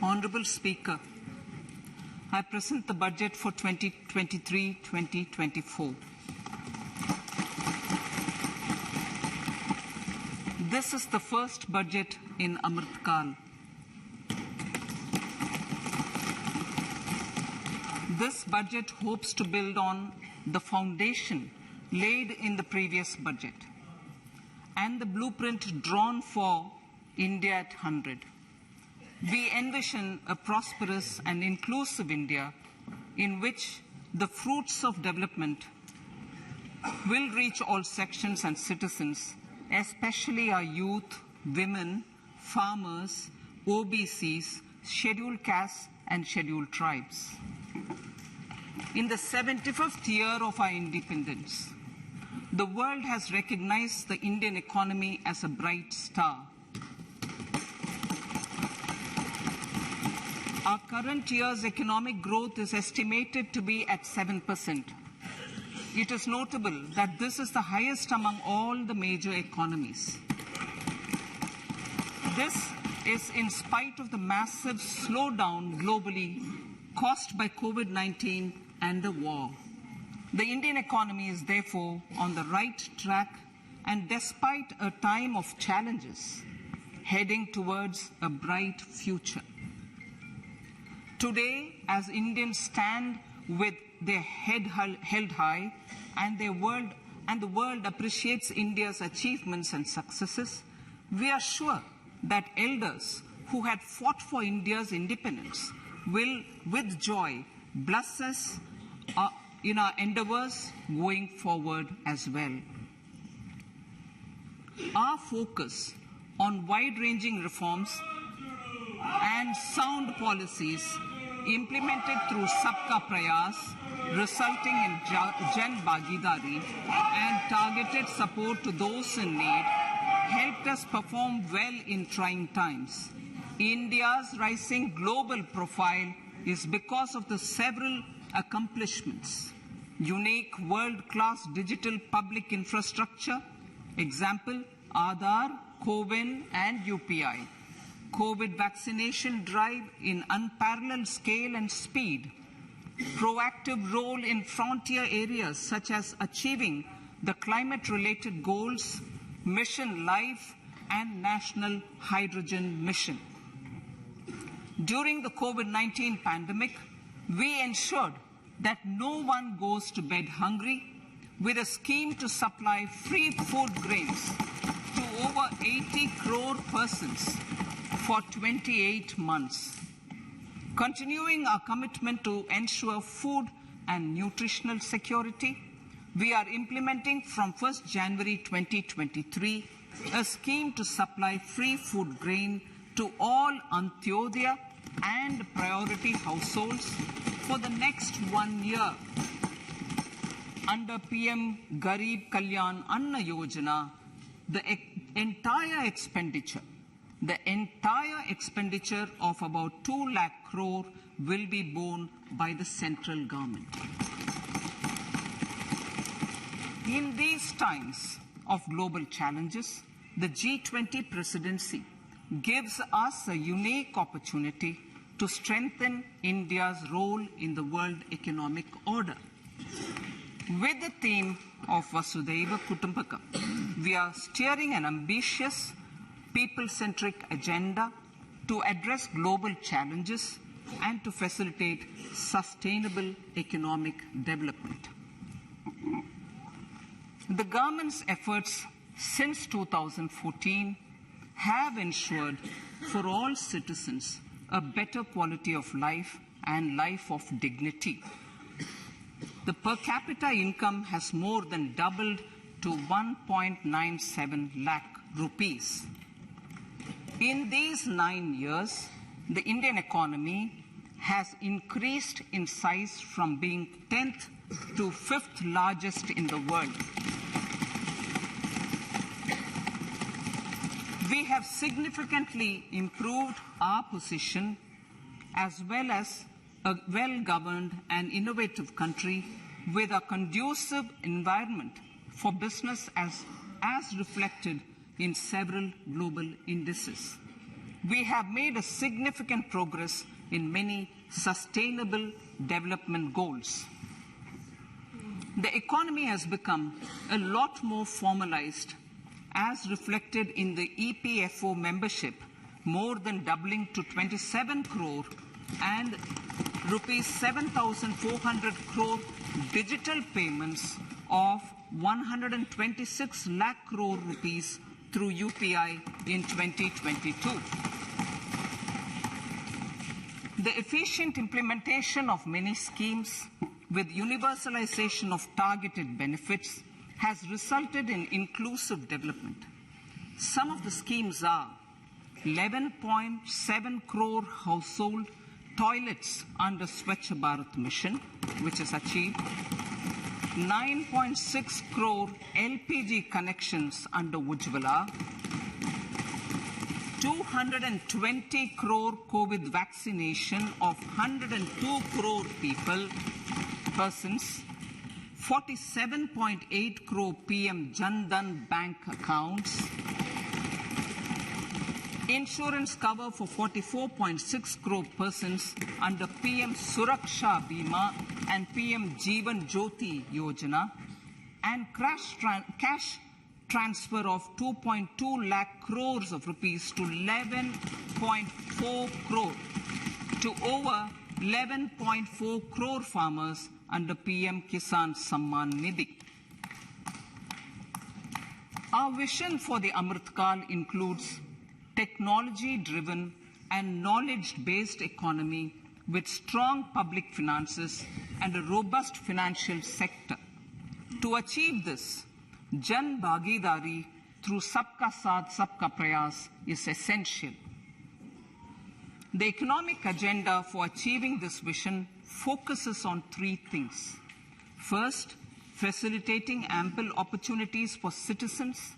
Honourable Speaker, I present the budget for 2023-2024. This is the first budget in Amrit Kal. This budget hopes to build on the foundation laid in the previous budget and the blueprint drawn for India at 100. We envision a prosperous and inclusive India in which the fruits of development will reach all sections and citizens, especially our youth, women, farmers, OBCs, scheduled castes and scheduled tribes. In the 75th year of our independence, the world has recognized the Indian economy as a bright star. Our current year's economic growth is estimated to be at 7%. It is notable that this is the highest among all the major economies. This is in spite of the massive slowdown globally caused by COVID-19 and the war. The Indian economy is therefore on the right track and despite a time of challenges, heading towards a bright future. Today, as Indians stand with their head held high and the world appreciates India's achievements and successes, we are sure that elders who had fought for India's independence will, with joy, bless us in our endeavors going forward as well. Our focus on wide-ranging reforms and sound policies implemented through Sabka Prayas, resulting in Jan Bhagidari and targeted support to those in need, helped us perform well in trying times. India's rising global profile is because of the several accomplishments. Unique world-class digital public infrastructure, example, Aadhaar, CoWIN and UPI. COVID vaccination drive in unparalleled scale and speed. Proactive role in frontier areas such as achieving the climate-related goals, Mission Life and National Hydrogen Mission. During the COVID-19 pandemic, we ensured that no one goes to bed hungry with a scheme to supply free food grains to over 80 crore persons for 28 months. Continuing our commitment to ensure food and nutritional security, we are implementing from 1st January 2023 a scheme to supply free food grain to all Antyodaya and priority households for the next 1 year. Under PM Garib Kalyan Anna Yojana, the entire expenditure of about 2 lakh crore will be borne by the central government. In these times of global challenges, the G20 presidency gives us a unique opportunity to strengthen India's role in the world economic order. With the theme of Vasudhaiva Kutumbakam, we are steering an ambitious people-centric agenda to address global challenges and to facilitate sustainable economic development. The government's efforts since 2014 have ensured for all citizens a better quality of life and life of dignity. The per capita income has more than doubled to 1.97 lakh rupees. In these 9 years, the Indian economy has increased in size from being 10th to 5th largest in the world. We have significantly improved our position as well as a well-governed and innovative country with a conducive environment for business as reflected in several global indices. we have made a significant progress in many sustainable development goals. The economy has become a lot more formalized, as reflected in the EPFO membership, more than doubling to 27 crore, and rupees 7,400 crore digital payments of 126 lakh crore rupees through UPI in 2022. The efficient implementation of many schemes with universalization of targeted benefits has resulted in inclusive development. Some of the schemes are 11.7 crore household toilets under Swachh Bharat mission, which is achieved, 9.6 crore LPG connections under Ujjwala, 220 crore COVID vaccination of 102 crore persons, 47.8 crore PM Jan Dhan bank accounts, insurance cover for 44.6 crore persons under PM Suraksha Bima and PM Jeevan Jyoti Yojana, and cash transfer of 2.2 lakh crores of rupees to 11.4 crore to over 11.4 crore farmers under PM Kisan Samman Nidhi. Our vision for the Amrit Kal includes technology-driven and knowledge-based economy with strong public finances and a robust financial sector. To achieve this, Jan Bhagidari through Sabka Saath Sabka Prayas is essential. The economic agenda for achieving this vision focuses on three things. First, facilitating ample opportunities for citizens,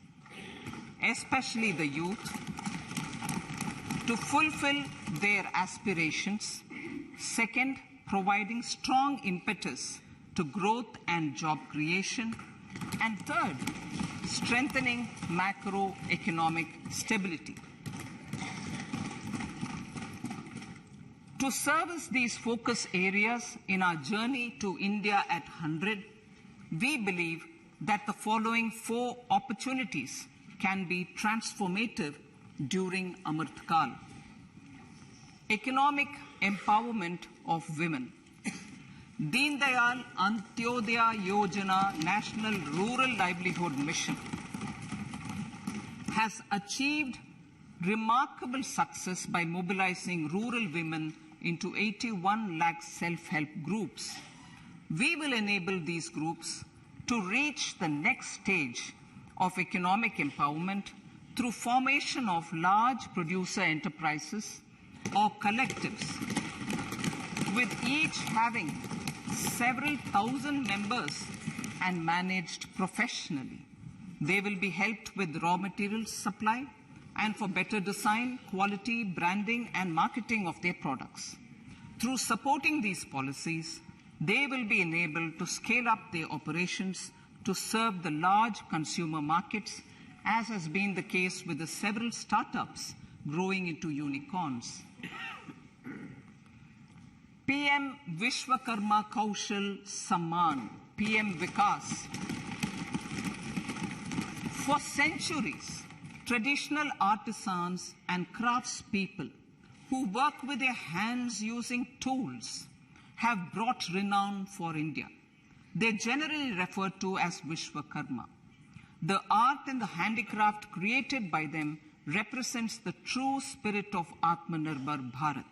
especially the youth, to fulfill their aspirations. Second, providing strong impetus to growth and job creation. And third, strengthening macroeconomic stability. To service these focus areas in our journey to India at 100, we believe that the following four opportunities can be transformative during Amrit Kal. Economic empowerment of women. Deen Dayal Antyodaya Yojana National Rural Livelihood Mission has achieved remarkable success by mobilizing rural women into 81 lakh self-help groups. We will enable these groups to reach the next stage of economic empowerment through formation of large producer enterprises or collectives, with each having several thousand members and managed professionally. They will be helped with raw materials supply and for better design, quality, branding, and marketing of their products. Through supporting these policies, they will be enabled to scale up their operations to serve the large consumer markets, as has been the case with the several startups growing into unicorns. PM Vishwakarma Kaushal Samman, PM Vikas. For centuries, traditional artisans and craftspeople who work with their hands using tools have brought renown for India. They're generally referred to as Vishwakarma. The art and the handicraft created by them represents the true spirit of Atmanirbhar Bharat.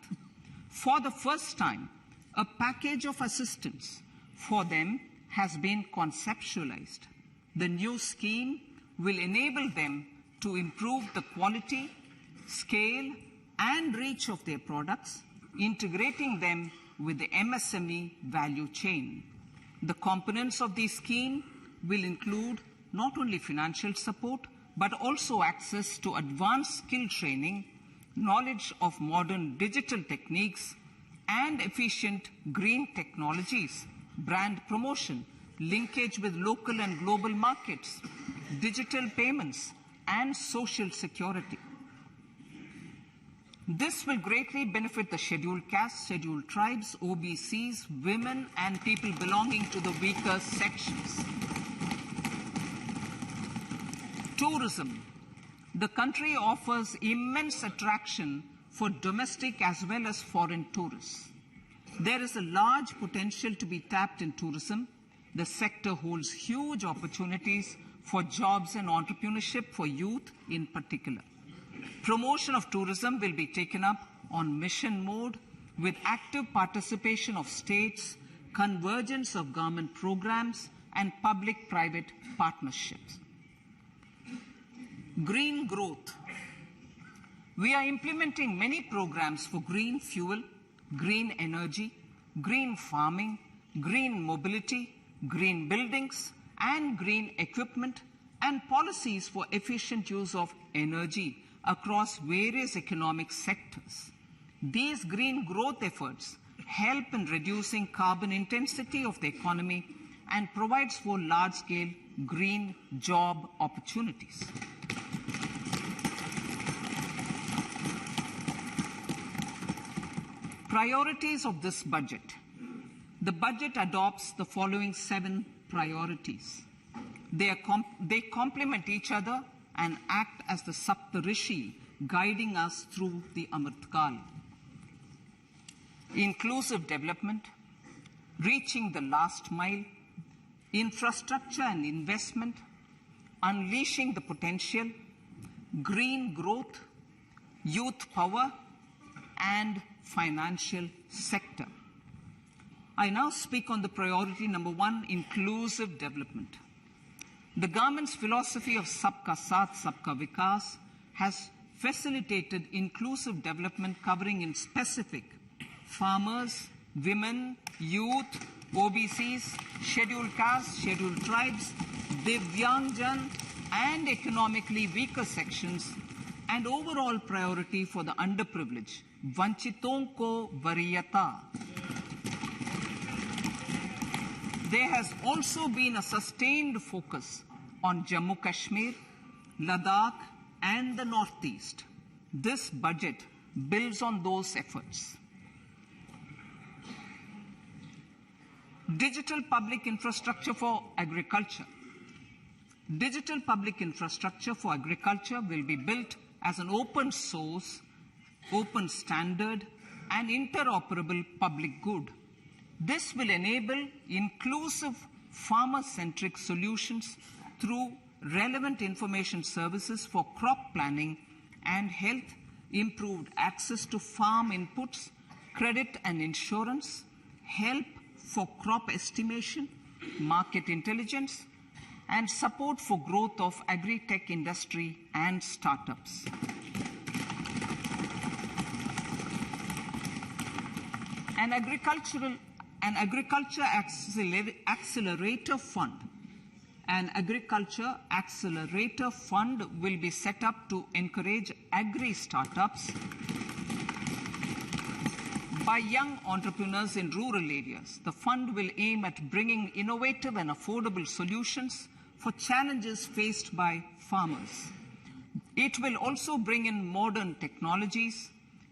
For the first time, a package of assistance for them has been conceptualized. The new scheme will enable them to improve the quality, scale, and reach of their products, integrating them with the MSME value chain. The components of this scheme will include not only financial support, but also access to advanced skill training, knowledge of modern digital techniques, and efficient green technologies, brand promotion, linkage with local and global markets, digital payments, and social security. This will greatly benefit the scheduled castes, scheduled tribes, OBCs, women, and people belonging to the weaker sections. Tourism. The country offers immense attraction for domestic as well as foreign tourists. There is a large potential to be tapped in tourism. The sector holds huge opportunities for jobs and entrepreneurship for youth in particular. Promotion of tourism will be taken up on mission mode with active participation of states, convergence of government programs, and public-private partnerships. Green growth. We are implementing many programs for green fuel, green energy, green farming, green mobility, green buildings, and green equipment, and policies for efficient use of energy across various economic sectors. These green growth efforts help in reducing carbon intensity of the economy and provides for large-scale green job opportunities. Priorities of this budget. The budget adopts the following 7 priorities. They complement each other and act as the Saptarishi guiding us through the Amritkal. Inclusive development, reaching the last mile, infrastructure and investment, unleashing the potential, green growth, youth power, and financial sector. I now speak on the priority number 1, inclusive development. The government's philosophy of Sabka Saath, Sabka Vikas has facilitated inclusive development covering in specific farmers, women, youth, OBCs, scheduled castes, scheduled tribes, Divyangjan, and economically weaker sections, and overall priority for the underprivileged, Vanchiton ko Variyata. There has also been a sustained focus on Jammu Kashmir, Ladakh, and the Northeast. This budget builds on those efforts. Digital public infrastructure for agriculture. Digital public infrastructure for agriculture will be built as an open source, open standard, and interoperable public good. This will enable inclusive farmer-centric solutions through relevant information services for crop planning and health, improved access to farm inputs, credit and insurance, help for crop estimation, market intelligence, and support for growth of agri-tech industry and startups. An agriculture accelerator fund. An agriculture accelerator fund will be set up to encourage agri-startups by young entrepreneurs in rural areas. The fund will aim at bringing innovative and affordable solutions for challenges faced by farmers. It will also bring in modern technologies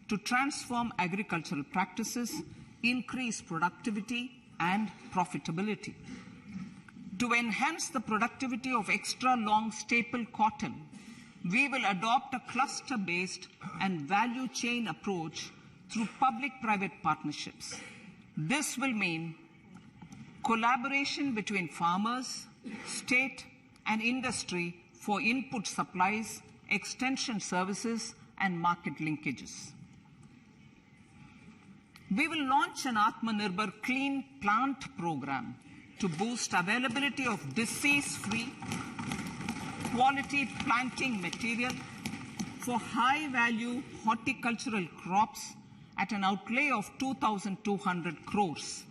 to transform agricultural practices, increase productivity and profitability. To enhance the productivity of extra long staple cotton, we will adopt a cluster-based and value chain approach through public-private partnerships. This will mean collaboration between farmers, state, and industry for input supplies, extension services, and market linkages. We will launch an Atmanirbhar Clean Plant program to boost availability of disease-free, quality planting material for high-value horticultural crops at an outlay of 2,200 crores.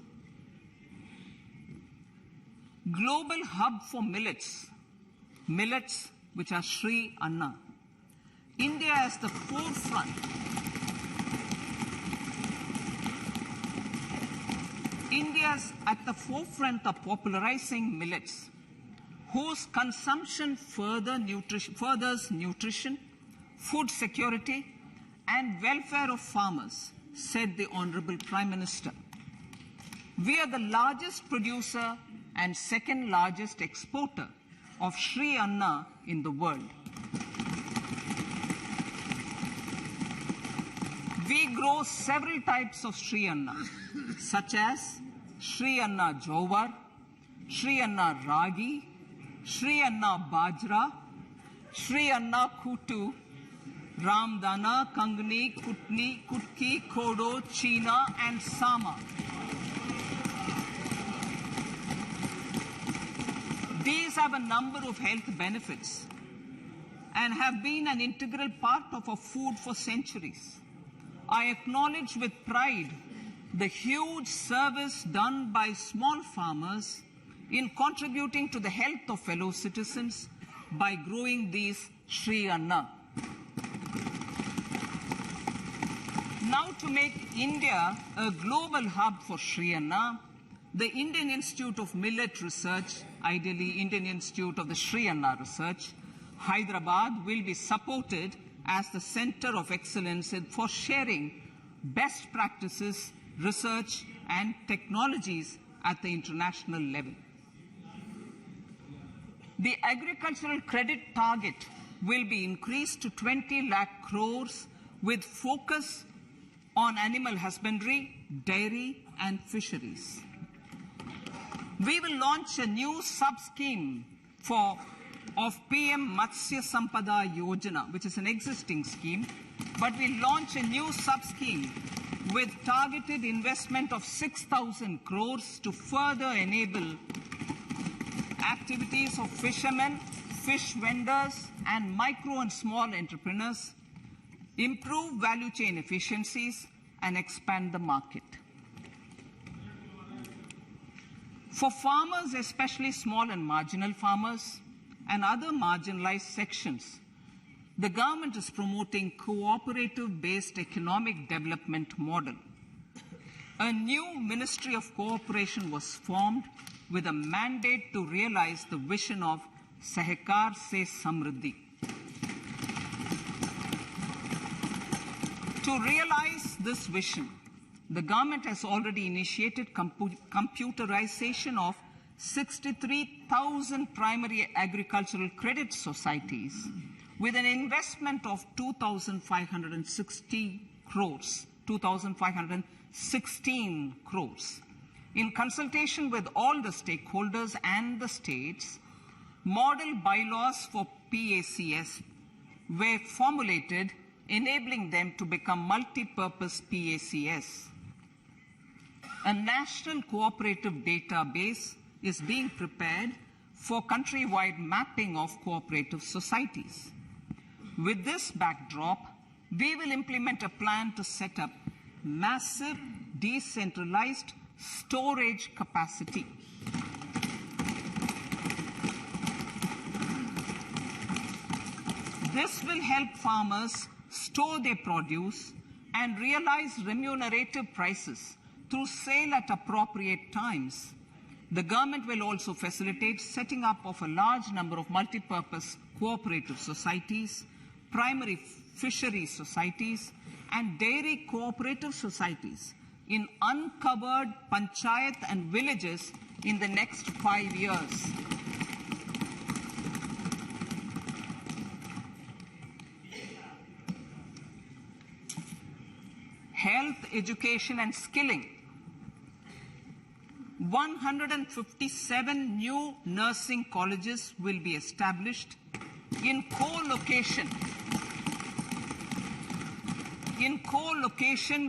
Global hub for millets, which are Sri Anna. India is the forefront. India's at the forefront of popularizing millets, whose consumption furthers nutrition, food security, and welfare of farmers, said the Honorable Prime Minister. We are the largest producer and second largest exporter of Sri Anna in the world. We grow several types of Sri Anna, such as Sri Anna Jowar, Sri Anna Ragi, Sri Anna Bajra, Sri Anna Kutu, Ramdana, Kangni, Kutni, Kutki, Kodo, China, and Sama. These have a number of health benefits and have been an integral part of our food for centuries. I acknowledge with pride the huge service done by small farmers in contributing to the health of fellow citizens by growing these Sri Anna. Now, to make India a global hub for Sri Anna, the Indian Institute of Millet Research, ideally Indian Institute of the Sri Anna Research, Hyderabad, will be supported as the Center of Excellence for sharing best practices, research, and technologies at the international level. The agricultural credit target will be increased to 20 lakh crores with focus on animal husbandry, dairy, and fisheries. We will launch a new sub-scheme of PM Matsya Sampada Yojana, which is an existing scheme, but we'll launch a new sub-scheme with targeted investment of 6,000 crores to further enable activities of fishermen, fish vendors, and micro and small entrepreneurs, improve value chain efficiencies, and expand the market. For farmers, especially small and marginal farmers and other marginalized sections, the government is promoting cooperative-based economic development model. A new Ministry of Cooperation was formed with a mandate to realize the vision of Sahkar Se Samriddhi. To realize this vision, the government has already initiated computerization of 63,000 primary agricultural credit societies with an investment of 2,560 crores, 2,516 crores. In consultation with all the stakeholders and the states, model bylaws for PACS were formulated, enabling them to become multi-purpose PACS. A national cooperative database is being prepared for countrywide mapping of cooperative societies. With this backdrop, we will implement a plan to set up massive decentralized storage capacity. This will help farmers store their produce and realize remunerative prices through sale at appropriate times. The government will also facilitate setting up of a large number of multi-purpose cooperative societies, primary fisheries societies, and dairy cooperative societies in uncovered panchayat and villages in the next 5 years. Health, education, and skilling. 157 new nursing colleges will be established in co-location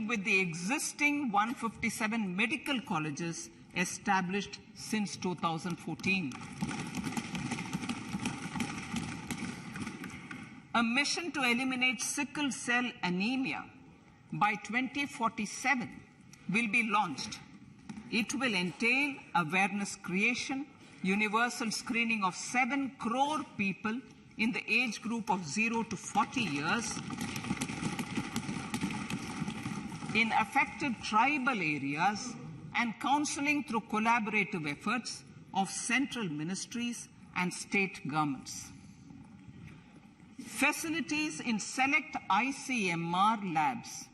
with the existing 157 medical colleges established since 2014. A mission to eliminate sickle cell anemia by 2047 will be launched. It will entail awareness creation, universal screening of 7 crore people in the age group of 0 to 40 years in affected tribal areas, and counseling through collaborative efforts of central ministries and state governments. Facilities in select ICMR labs,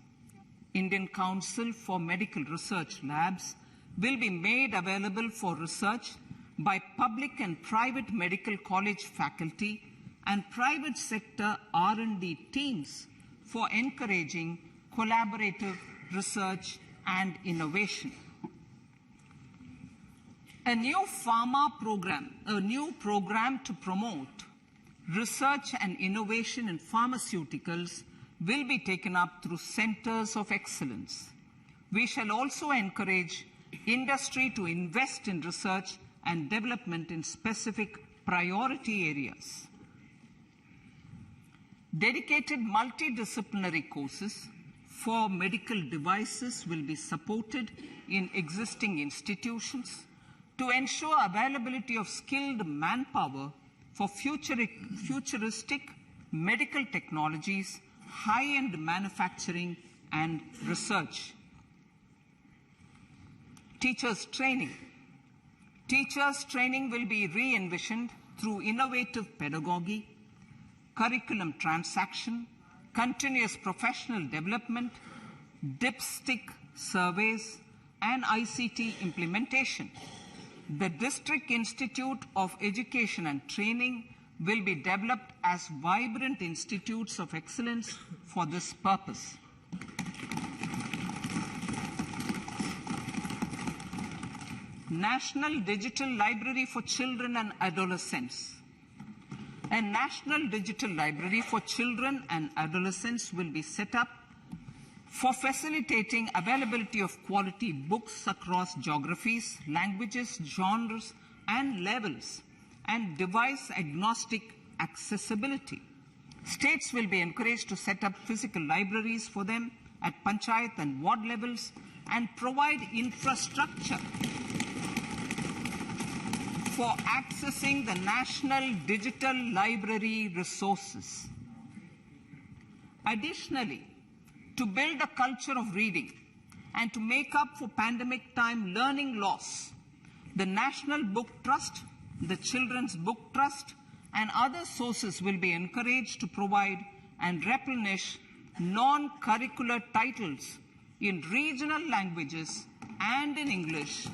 Indian Council for Medical Research Labs, will be made available for research by public and private medical college faculty and private sector R&D teams for encouraging collaborative research and innovation. A new program to promote research and innovation in pharmaceuticals will be taken up through centers of excellence. We shall also encourage industry to invest in research and development in specific priority areas. Dedicated multidisciplinary courses for medical devices will be supported in existing institutions to ensure availability of skilled manpower for futuristic medical technologies, high-end manufacturing, and research. Teachers' training. Teachers' training will be re-envisioned through innovative pedagogy, curriculum transaction, continuous professional development, dipstick surveys, and ICT implementation. The District Institute of Education and Training will be developed as vibrant institutes of excellence for this purpose. National Digital Library for Children and Adolescents. A National Digital Library for Children and Adolescents will be set up for facilitating availability of quality books across geographies, languages, genres, and levels, and device-agnostic accessibility. States will be encouraged to set up physical libraries for them at panchayat and ward levels and provide infrastructure for accessing the National Digital Library resources. Additionally, to build a culture of reading and to make up for pandemic time learning loss, the National Book Trust, the Children's Book Trust, and other sources will be encouraged to provide and replenish non-curricular titles in regional languages and in English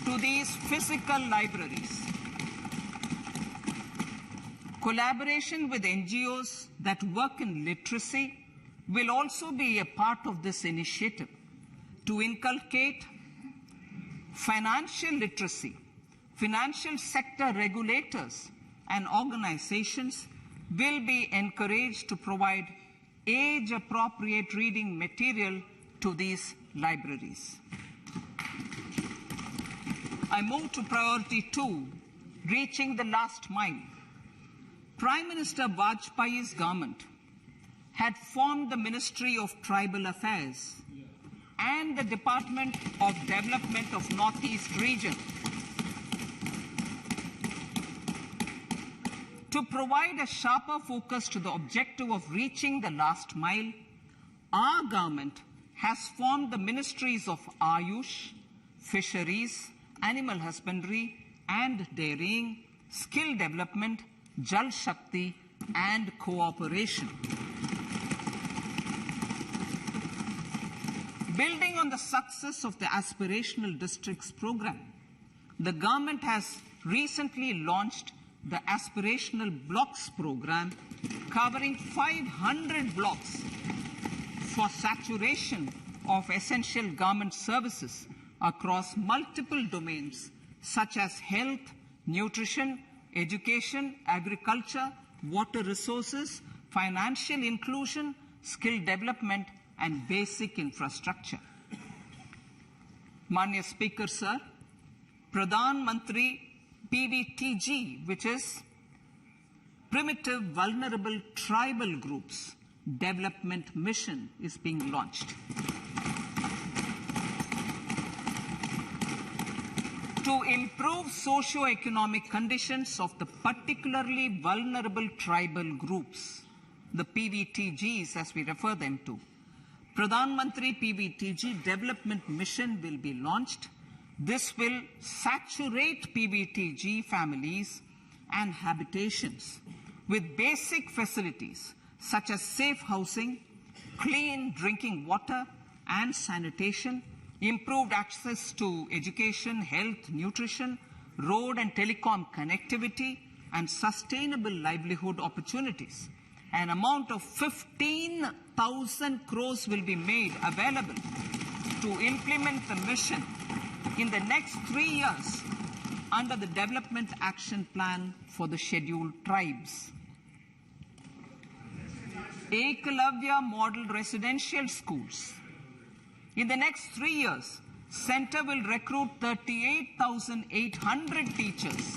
to these physical libraries. Collaboration with NGOs that work in literacy will also be a part of this initiative. To inculcate financial literacy, financial sector regulators and organizations will be encouraged to provide age-appropriate reading material to these libraries. I move to priority 2, reaching the last mile. Prime Minister Vajpayee's government had formed the Ministry of Tribal Affairs and the Department of Development of Northeast Region to provide a sharper focus to the objective of reaching the last mile. Our government has formed the Ministries of Ayush, Fisheries, Animal Husbandry and Dairying, Skill Development, Jal Shakti and Cooperation. Building on the success of the Aspirational Districts program, the government has recently launched the Aspirational Blocks program, covering 500 blocks for saturation of essential government services across multiple domains such as health, nutrition, education, agriculture, water resources, financial inclusion, skill development, and basic infrastructure. Manya Speaker, sir, Pradhan Mantri PVTG, which is Primitive Vulnerable Tribal Groups Development Mission, is being launched. To improve socio-economic conditions of the particularly vulnerable tribal groups, the PVTGs as we refer them to, Pradhan Mantri PVTG Development Mission will be launched. This will saturate PVTG families and habitations with basic facilities such as safe housing, clean drinking water and sanitation, improved access to education, health, nutrition, road and telecom connectivity, and sustainable livelihood opportunities. An amount of 15,000 crores will be made available to implement the mission in the next 3 years under the Development Action Plan for the Scheduled Tribes. Ekalavya Model Residential Schools. In the next 3 years, Center will recruit 38,800 teachers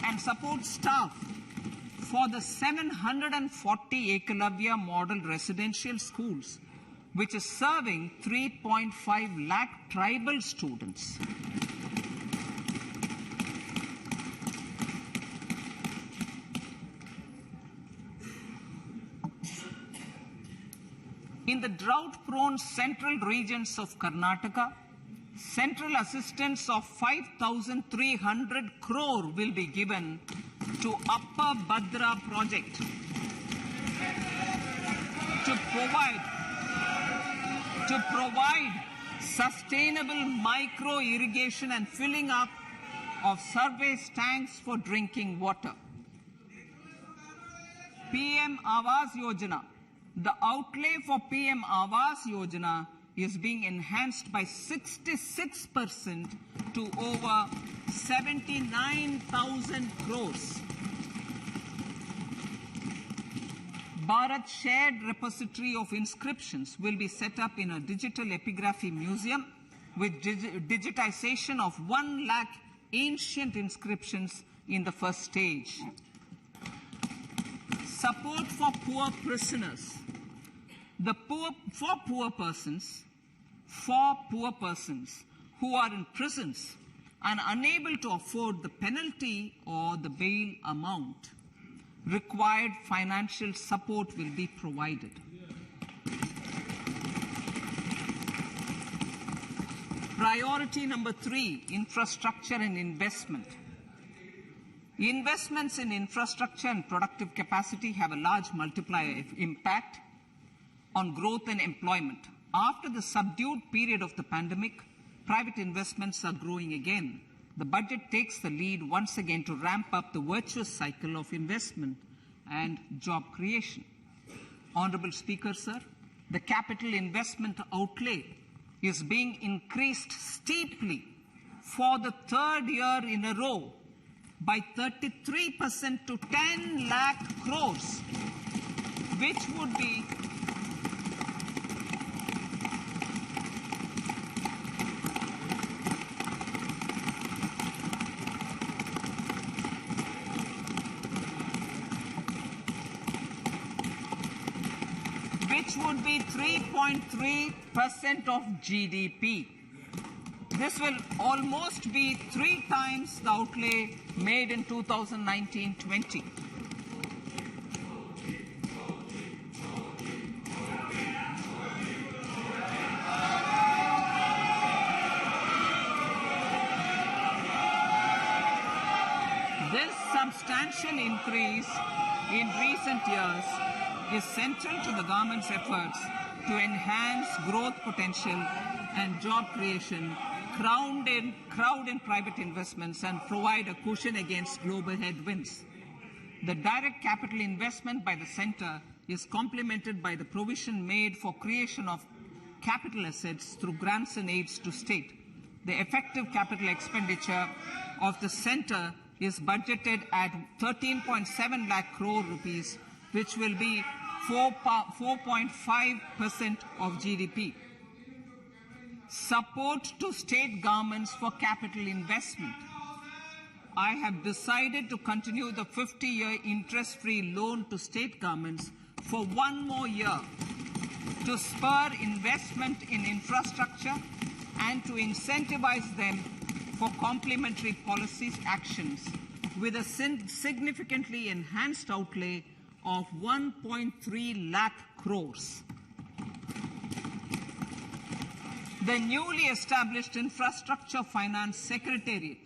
and support staff for the 740 Ekalavya Model Residential Schools, which is serving 3.5 lakh tribal students. In the drought-prone central regions of Karnataka, central assistance of 5,300 crore will be given to Upper Bhadra project to provide sustainable micro-irrigation and filling up of surface tanks for drinking water. PM Awas Yojana. The outlay for PM Awas Yojana is being enhanced by 66% to over 79,000 crores. Bharat Shared Repository of Inscriptions will be set up in a digital epigraphy museum with digitization of 1 lakh ancient inscriptions in the first stage. Support for poor prisoners. For poor persons who are in prisons and unable to afford the penalty or the bail amount, required financial support will be provided. Priority number 3, infrastructure and investment. Investments in infrastructure and productive capacity have a large multiplier impact on growth and employment. After the subdued period of the pandemic, private investments are growing again. The budget takes the lead once again to ramp up the virtuous cycle of investment and job creation. Honorable Speaker, sir, the capital investment outlay is being increased steeply for the 3rd year in a row by 33% to 10 lakh crores, which would be which would be 3.3% of GDP. This will almost be 3 times the outlay made in 2019-20. This substantial increase in recent years is central to the government's efforts to enhance growth potential and job creation, crowd in private investments, and provide a cushion against global headwinds. The direct capital investment by the center is complemented by the provision made for creation of capital assets through grants and aids to state. The effective capital expenditure of the center is budgeted at 13.7 lakh crore rupees, which will be 4.5% of GDP. Support to state governments for capital investment. I have decided to continue the 50-year interest-free loan to state governments for 1 more year to spur investment in infrastructure and to incentivize them for complementary policy actions with a significantly enhanced outlay of 1.3 lakh crores. The newly established Infrastructure Finance Secretariat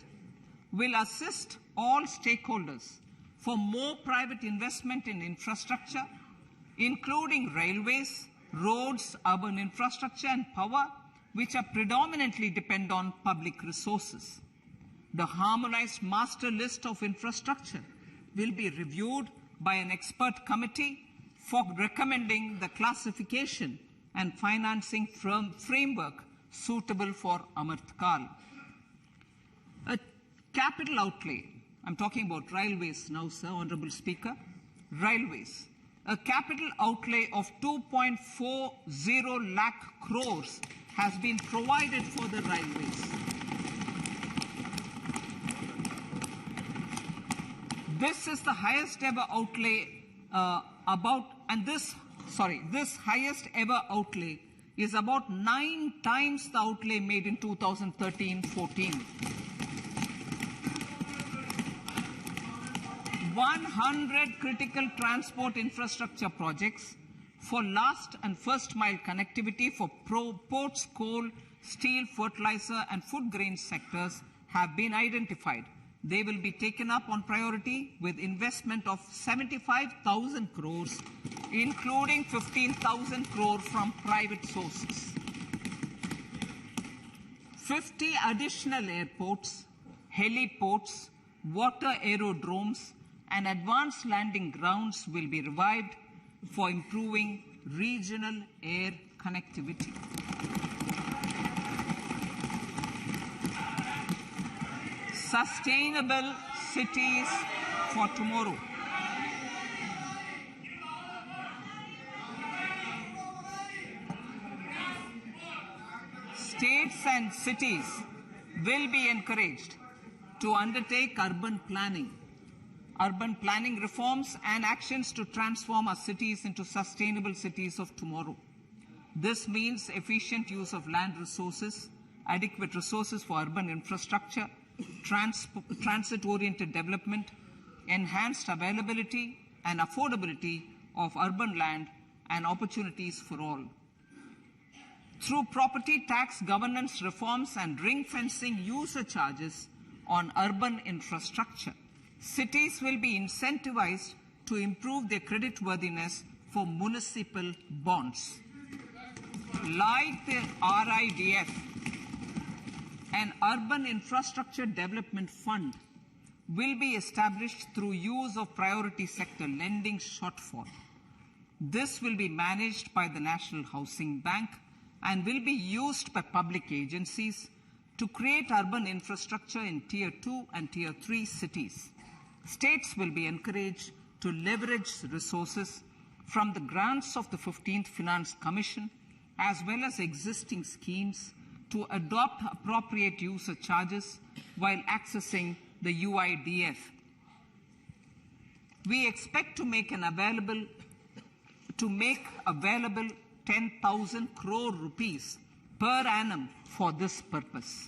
will assist all stakeholders for more private investment in infrastructure, including railways, roads, urban infrastructure, and power, which are predominantly depend on public resources. The harmonized master list of infrastructure will be reviewed by an expert committee for recommending the classification and financing framework suitable for Amartkal. A capital outlay, I'm talking about railways now, sir, Honorable Speaker, railways. A capital outlay of 2.40 lakh crores has been provided for the railways. This is the highest ever outlay this highest ever outlay is about 9 times the outlay made in 2013-14. 100 critical transport infrastructure projects for last and first mile connectivity for ports, coal, steel, fertilizer and food grain sectors have been identified. They will be taken up on priority with investment of 75,000 crores, including 15,000 crore from private sources. 50 additional airports, heliports, water aerodromes, and advanced landing grounds will be revived for improving regional air connectivity. Sustainable cities for tomorrow. States and cities will be encouraged to undertake urban planning reforms and actions to transform our cities into sustainable cities of tomorrow. This means efficient use of land resources, adequate resources for urban infrastructure, transit-oriented development, enhanced availability and affordability of urban land and opportunities for all. Through property tax governance reforms and ring-fencing user charges on urban infrastructure, cities will be incentivized to improve their creditworthiness for municipal bonds. Like the RIDF, an Urban Infrastructure Development Fund will be established through use of priority sector lending shortfall. This will be managed by the National Housing Bank and will be used by public agencies to create urban infrastructure in Tier 2 and Tier 3 cities. States will be encouraged to leverage resources from the grants of the 15th Finance Commission as well as existing schemes to adopt appropriate user charges while accessing the UIDF. We expect to make available 10,000 crore rupees per annum for this purpose.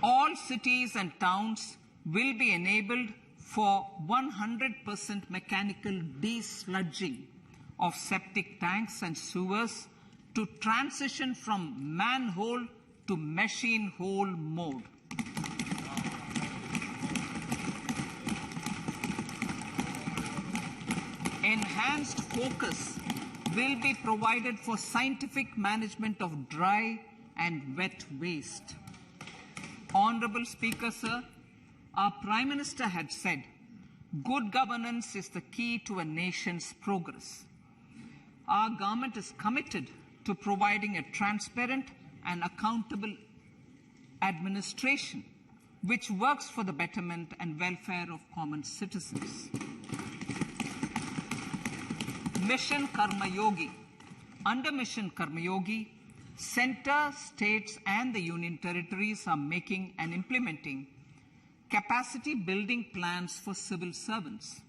All cities and towns will be enabled for 100% mechanical desludging of septic tanks and sewers to transition from manhole to machine hole mode. Enhanced focus will be provided for scientific management of dry and wet waste. Honorable Speaker, sir, our Prime Minister had said, good governance is the key to a nation's progress. Our government is committed to providing a transparent and accountable administration which works for the betterment and welfare of common citizens. Mission Karma Yogi. Under Mission Karma Yogi, Centre, states and the Union territories are making and implementing capacity building plans for civil servants.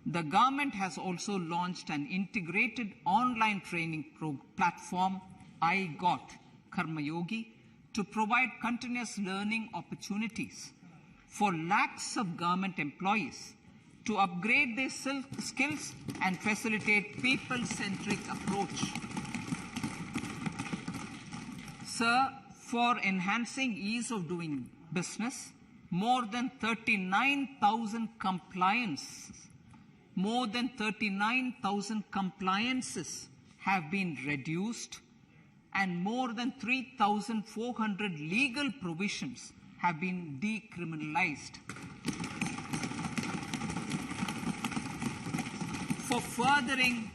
The government has also launched an integrated online training platform, I Got Karma Yogi, to provide continuous learning opportunities for lakhs of government employees to upgrade their skills and facilitate people-centric approach. Sir, for enhancing ease of doing business, more than 39,000 compliances have been reduced, and more than 3,400 legal provisions have been decriminalized. For furthering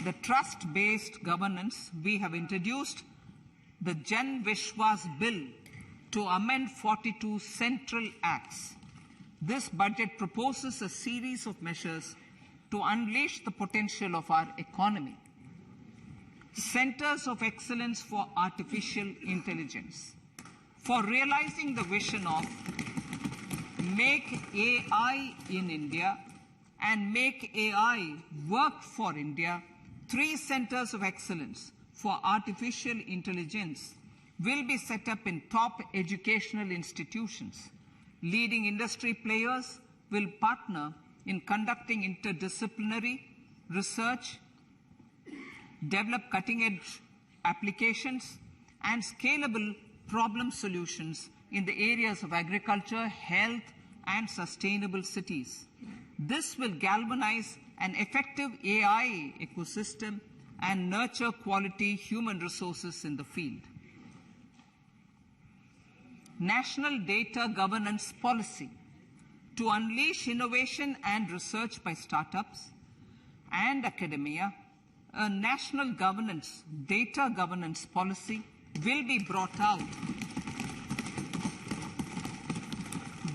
the trust-based governance, we have introduced the Jan Vishwas Bill to amend 42 central acts. This budget proposes a series of measures to unleash the potential of our economy. Centers of Excellence for Artificial Intelligence. For realizing the vision of Make AI in India and Make AI Work for India, 3 centers of excellence for artificial intelligence will be set up in top educational institutions. Leading industry players will partner in conducting interdisciplinary research, develop cutting-edge applications, and scalable problem solutions in the areas of agriculture, health, and sustainable cities. This will galvanize an effective AI ecosystem and nurture quality human resources in the field. National Data Governance Policy. To unleash innovation and research by startups and academia, a national data governance policy will be brought out.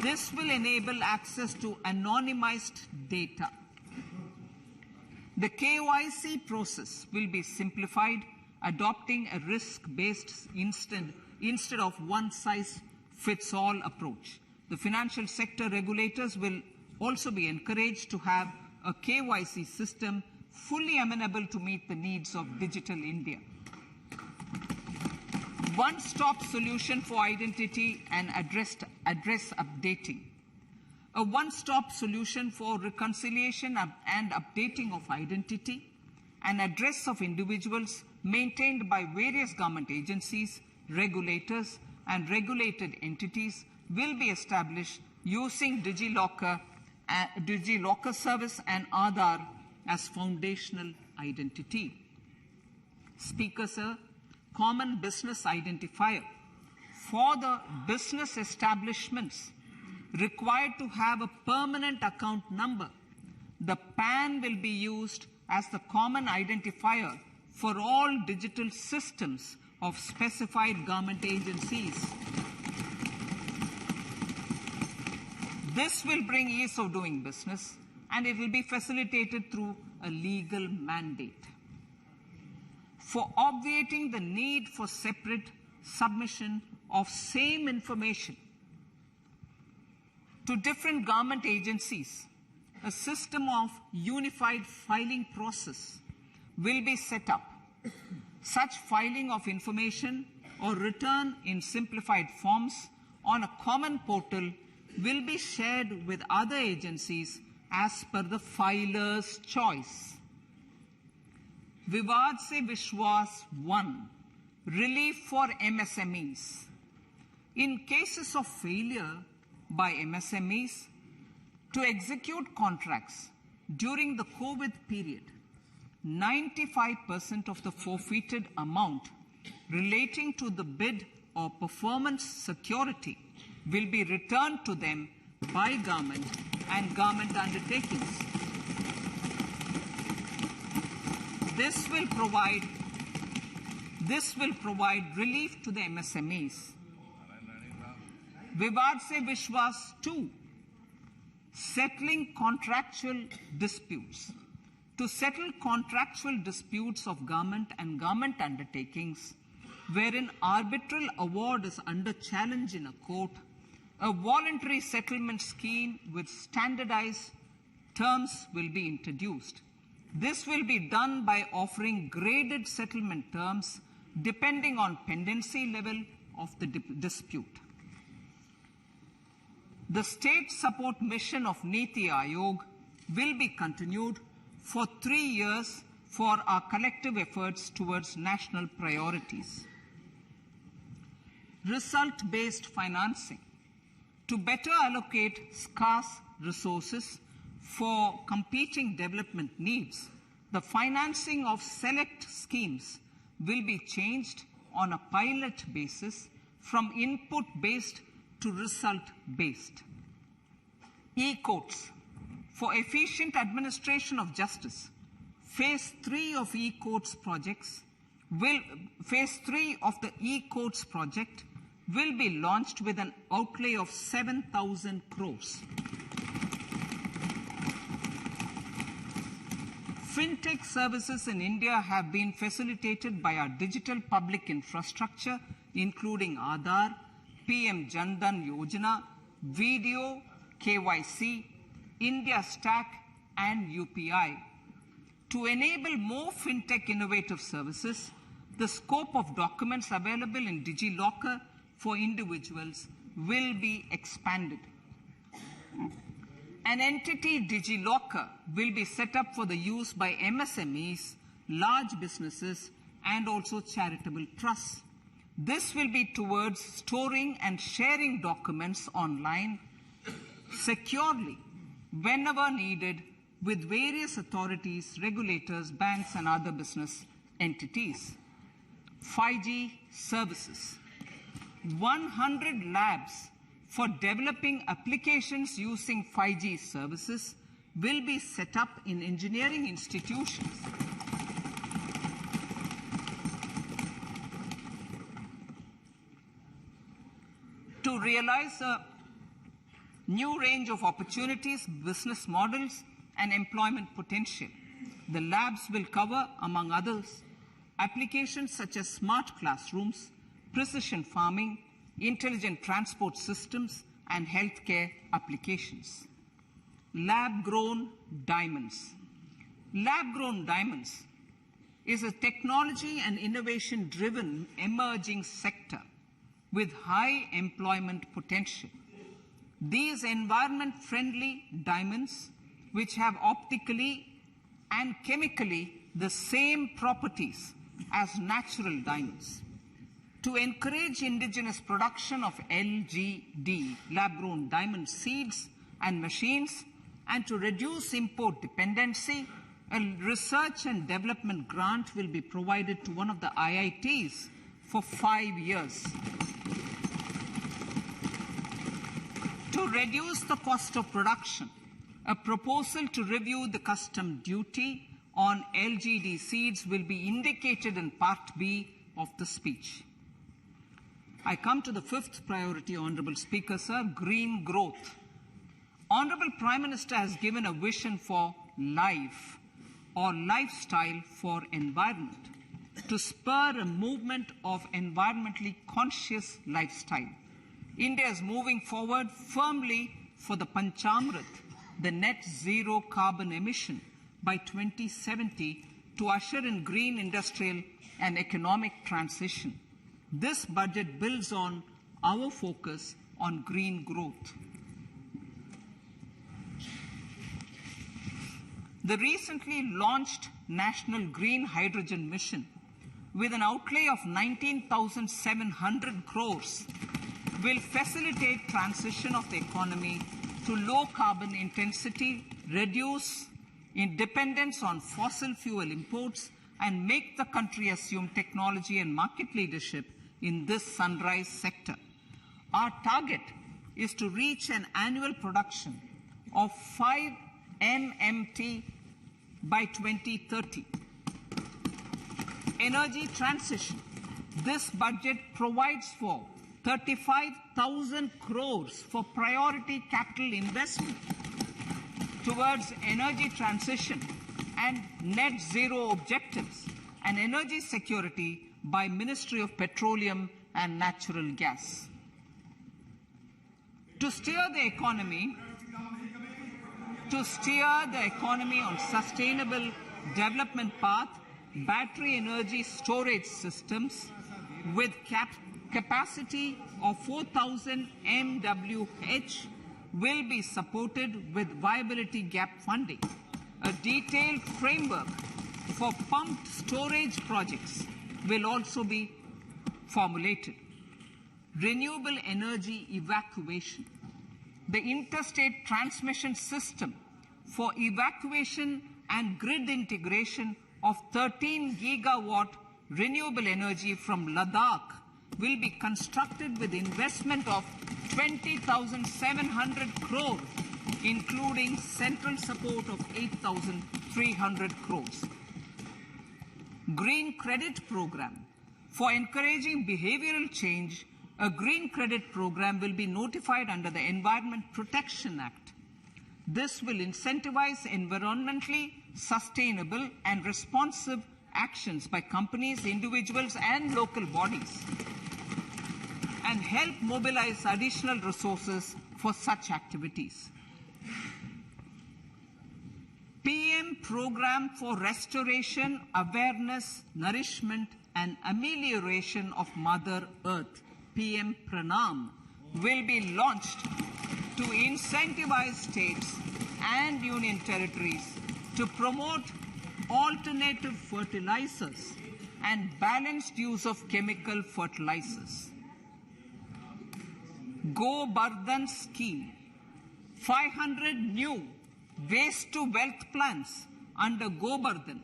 This will enable access to anonymized data. The KYC process will be simplified, adopting a risk-based instead of one-size-fits-all approach. The financial sector regulators will also be encouraged to have a KYC system fully amenable to meet the needs of digital India. One-stop solution for identity and address updating. A one-stop solution for reconciliation and updating of identity and address of individuals maintained by various government agencies, regulators, and regulated entities will be established using DigiLocker service and Aadhaar as foundational identity. Speaker, sir, common business identifier. For the business establishments required to have a permanent account number, the PAN will be used as the common identifier for all digital systems of specified government agencies. This will bring ease of doing business, and it will be facilitated through a legal mandate. For obviating the need for separate submission of same information to different government agencies, a system of unified filing process will be set up. Such filing of information or return in simplified forms on a common portal will be shared with other agencies as per the filer's choice. Vivad Se Vishwas 1. Relief for MSMEs. In cases of failure by MSMEs to execute contracts during the COVID period, 95% of the forfeited amount relating to the bid or performance security will be returned to them by government and government undertakings. This will provide relief to the MSMEs. Vivad Se Vishwas 2. Settling contractual disputes. To settle contractual disputes of government and government undertakings, wherein arbitral award is under challenge in a court, a voluntary settlement scheme with standardized terms will be introduced. This will be done by offering graded settlement terms depending on pendency level of the dispute. The state support mission of Niti Aayog will be continued for 3 years for our collective efforts towards national priorities. Result-based financing. to better allocate scarce resources for competing development needs, the financing of select schemes will be changed on a pilot basis from input-based to result-based. E-courts. For efficient administration of justice, Phase 3 of e-courts projects Phase 3 of the e-courts project will be launched with an outlay of 7,000 crores. Fintech services in India have been facilitated by our digital public infrastructure, including Aadhaar, PM Jan Dhan Yojana, Video, KYC, India Stack, and UPI. To enable more fintech innovative services, the scope of documents available in DigiLocker for individuals will be expanded. An entity, DigiLocker, will be set up for the use by MSMEs, large businesses, and also charitable trusts. This will be towards storing and sharing documents online securely whenever needed with various authorities, regulators, banks, and other business entities. 5G services. 100 labs for developing applications using 5G services will be set up in engineering institutions. To realize a new range of opportunities, business models, and employment potential, the labs will cover, among others, applications such as smart classrooms, precision farming, intelligent transport systems, and healthcare applications. Lab-grown diamonds. Lab-grown diamonds is a technology and innovation-driven emerging sector with high employment potential. These environment-friendly diamonds, which have optically and chemically the same properties as natural diamonds. To encourage indigenous production of LGD, lab-grown diamond seeds and machines, and to reduce import dependency, a research and development grant will be provided to one of the IITs for 5 years. To reduce the cost of production, a proposal to review the custom duty on LGD seeds will be indicated in Part B of the speech. I come to the fifth priority, Honorable Speaker, sir, green growth. Honorable Prime Minister has given a vision for life or lifestyle for environment to spur a movement of environmentally conscious lifestyle. India is moving forward firmly for the Panchamrit, the net zero carbon emission by 2070 to usher in green industrial and economic transition. This budget builds on our focus on green growth. The recently launched National Green Hydrogen Mission, with an outlay of 19,700 crores, will facilitate transition of the economy to low carbon intensity, reduce dependence on fossil fuel imports, and make the country assume technology and market leadership in this sunrise sector. Our target is to reach an annual production of 5 MMT by 2030. Energy transition. This budget provides for 35,000 crores for priority capital investment towards energy transition and net zero objectives and energy security by Ministry of Petroleum and Natural Gas. To steer the economy on sustainable development path, battery energy storage systems with capacity of 4,000 MWh will be supported with viability gap funding. A detailed framework for pumped storage projects will also be formulated. Renewable energy evacuation. the interstate transmission system for evacuation and grid integration of 13 gigawatt renewable energy from Ladakh will be constructed with investment of 20,700 crore, including central support of 8,300 crores. Green Credit Program. For encouraging behavioral change, a green credit program will be notified under the Environment Protection Act. This will incentivize environmentally sustainable and responsive actions by companies, individuals, and local bodies, and help mobilize additional resources for such activities. PM Program for Restoration, Awareness, Nourishment, and Amelioration of Mother Earth, PM Pranam, will be launched to incentivize states and union territories to promote alternative fertilizers and balanced use of chemical fertilizers. Go Bardhan Scheme. 500 new waste to wealth plants under Go Bardhan,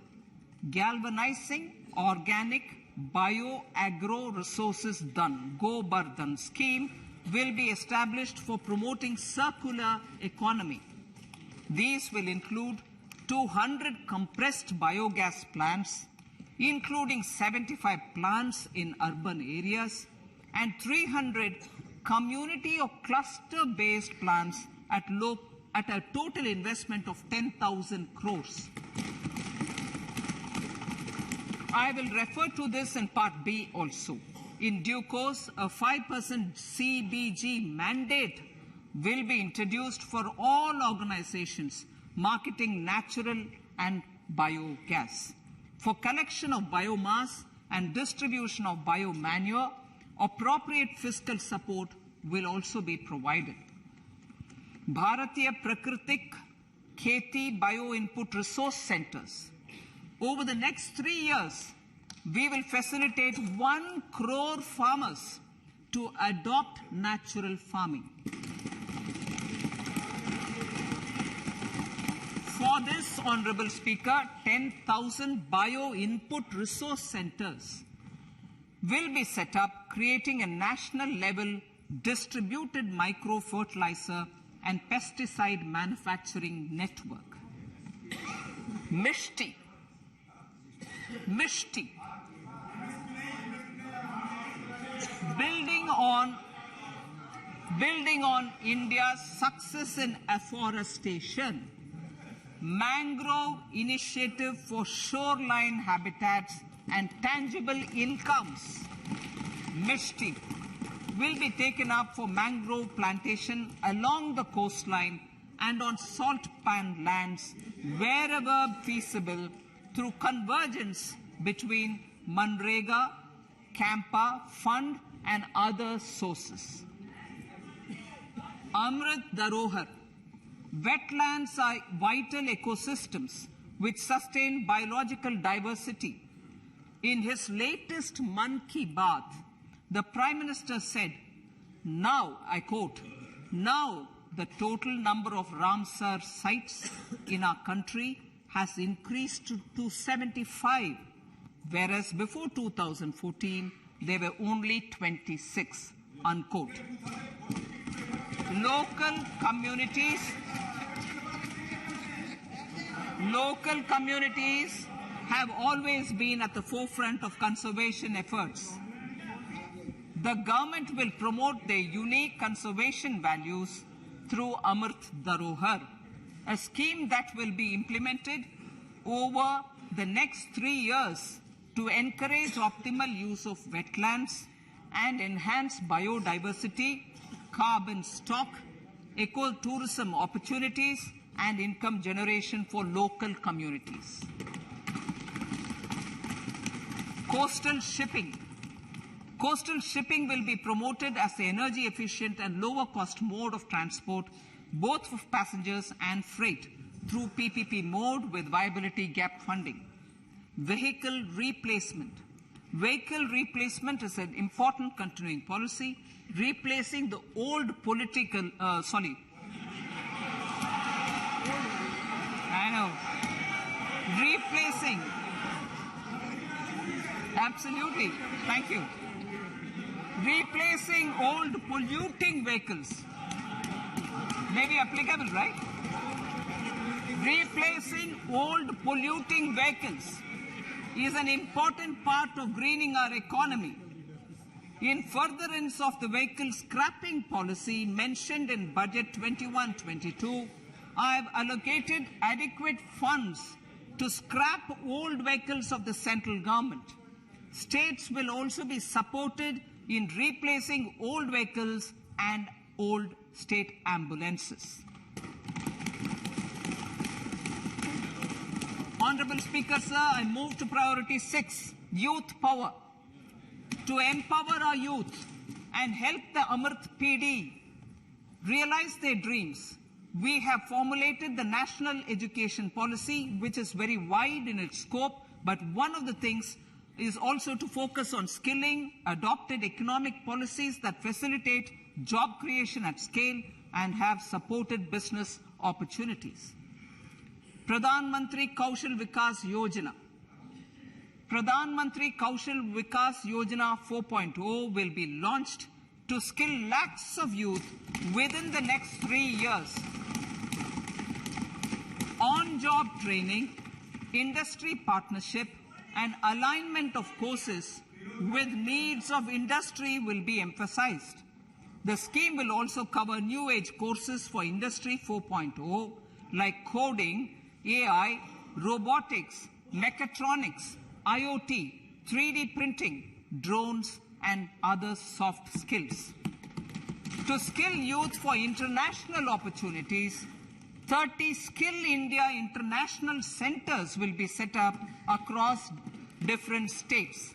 galvanizing organic bio-agro resources done. Go Bardhan scheme will be established for promoting circular economy. These will include 200 compressed biogas plants, including 75 plants in urban areas, and 300 community or cluster-based plants at a total investment of 10,000 crores. I will refer to this in Part B also. In due course, a 5% CBG mandate will be introduced for all organizations marketing natural and biogas. For collection of biomass and distribution of biomanure, appropriate fiscal support will also be provided. Bharatiya Prakritik Kheti Bio-Input Resource Centers. Over the next 3 years, we will facilitate 1 crore farmers to adopt natural farming. For this, Honorable Speaker, 10,000 bio-input resource centers will be set up, creating a national level distributed micro-fertilizer and pesticide manufacturing network. Mishti. Building on India's success in afforestation, mangrove initiative for shoreline habitats and tangible incomes, Mishti, will be taken up for mangrove plantation along the coastline and on salt pan lands wherever feasible through convergence between Manrega, Campa, Fund and other sources. Amrit Dharohar. Wetlands are vital ecosystems which sustain biological diversity. In his latest Mann Ki Baat, the Prime Minister said, now, I quote, now the total number of Ramsar sites in our country has increased to 75, whereas before 2014, there were only 26, unquote. Local communities have always been at the forefront of conservation efforts. The government will promote their unique conservation values through Amrit Dharohar, a scheme that will be implemented over the next 3 years to encourage optimal use of wetlands and enhance biodiversity, carbon stock, ecotourism opportunities, and income generation for local communities. Coastal shipping. Coastal shipping will be promoted as the energy efficient and lower cost mode of transport, both for passengers and freight, through PPP mode with viability gap funding. Vehicle replacement. Vehicle replacement is an important continuing policy, replacing the old Absolutely. Thank you. Replacing old polluting vehicles may be applicable, right? Replacing old polluting vehicles is an important part of greening our economy. In furtherance of the vehicle scrapping policy mentioned in Budget 21-22, I have allocated adequate funds to scrap old vehicles of the central government. States will also be supported in replacing old vehicles and old state ambulances. Honorable Speaker, sir, I move to priority 6, youth power. To empower our youth and help the Amrit PD realize their dreams, we have formulated the National Education Policy, which is very wide in its scope, but one of the things is also to focus on skilling, adopted economic policies that facilitate job creation at scale and have supported business opportunities. Pradhan Mantri Kaushal Vikas Yojana. Pradhan Mantri Kaushal Vikas Yojana 4.0 will be launched to skill lakhs of youth within the next 3 years. On-job training, industry partnership, and alignment of courses with needs of industry will be emphasized. The scheme will also cover new age courses for Industry 4.0 like coding, AI, robotics, mechatronics, IoT, 3D printing, drones, and other soft skills. To skill youth for international opportunities, 30 Skill India International Centers will be set up across different states.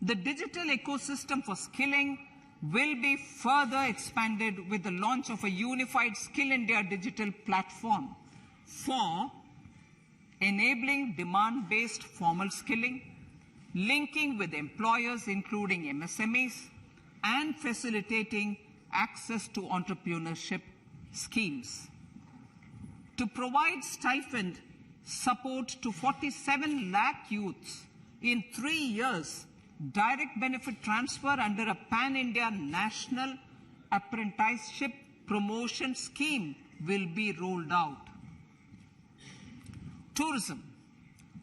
The digital ecosystem for skilling will be further expanded with the launch of a unified Skill India digital platform for enabling demand-based formal skilling, linking with employers including MSMEs, and facilitating access to entrepreneurship schemes. To provide stipend support to 47 lakh youths in 3 years, direct benefit transfer under a pan-India national apprenticeship promotion scheme will be rolled out. Tourism.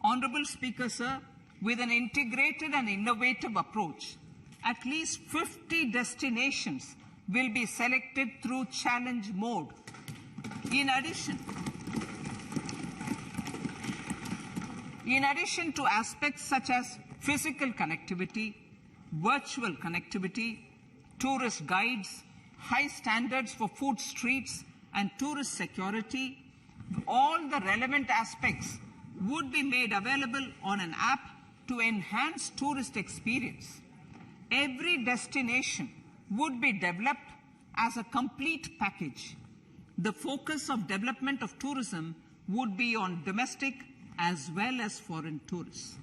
Honorable Speaker, sir, with an integrated and innovative approach, at least 50 destinations will be selected through challenge mode. In addition to aspects such as physical connectivity, virtual connectivity, tourist guides, high standards for food streets, and tourist security, all the relevant aspects would be made available on an app to enhance tourist experience. Every destination would be developed as a complete package. The focus of development of tourism would be on domestic as well as foreign tourists.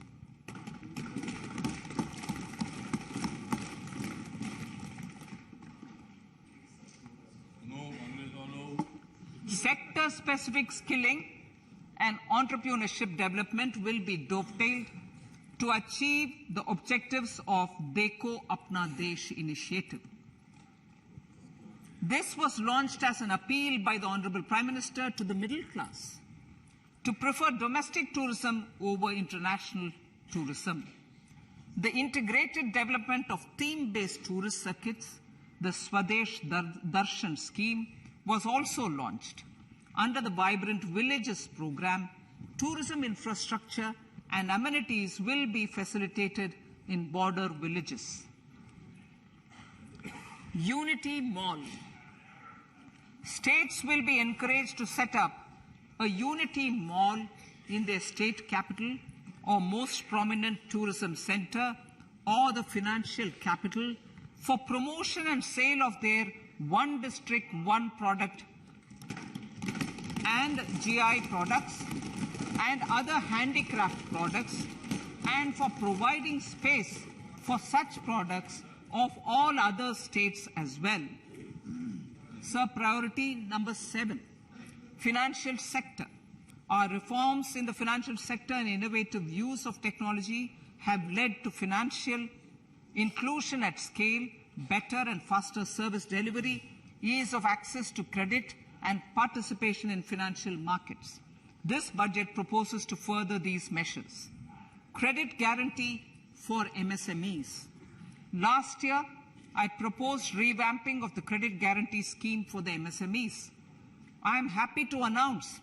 Sector-specific skilling and entrepreneurship development will be dovetailed to achieve the objectives of Dekho Apna Desh initiative. This was launched as an appeal by the Honorable Prime Minister to the middle class to prefer domestic tourism over international tourism. The integrated development of theme-based tourist circuits, the Swadesh Darshan scheme, was also launched. Under the Vibrant Villages program, tourism infrastructure and amenities will be facilitated in border villages. Unity Mall. States will be encouraged to set up a Unity Mall in their state capital or most prominent tourism center or the financial capital for promotion and sale of their one district, one product and GI products and other handicraft products, and for providing space for such products of all other states as well. Sir, priority number 7, financial sector. Our reforms in the financial sector and innovative use of technology have led to financial inclusion at scale, better and faster service delivery, ease of access to credit, and participation in financial markets. This budget proposes to further these measures. Credit guarantee for MSMEs. Last year, I proposed revamping of the credit guarantee scheme for the MSMEs. I am happy to announce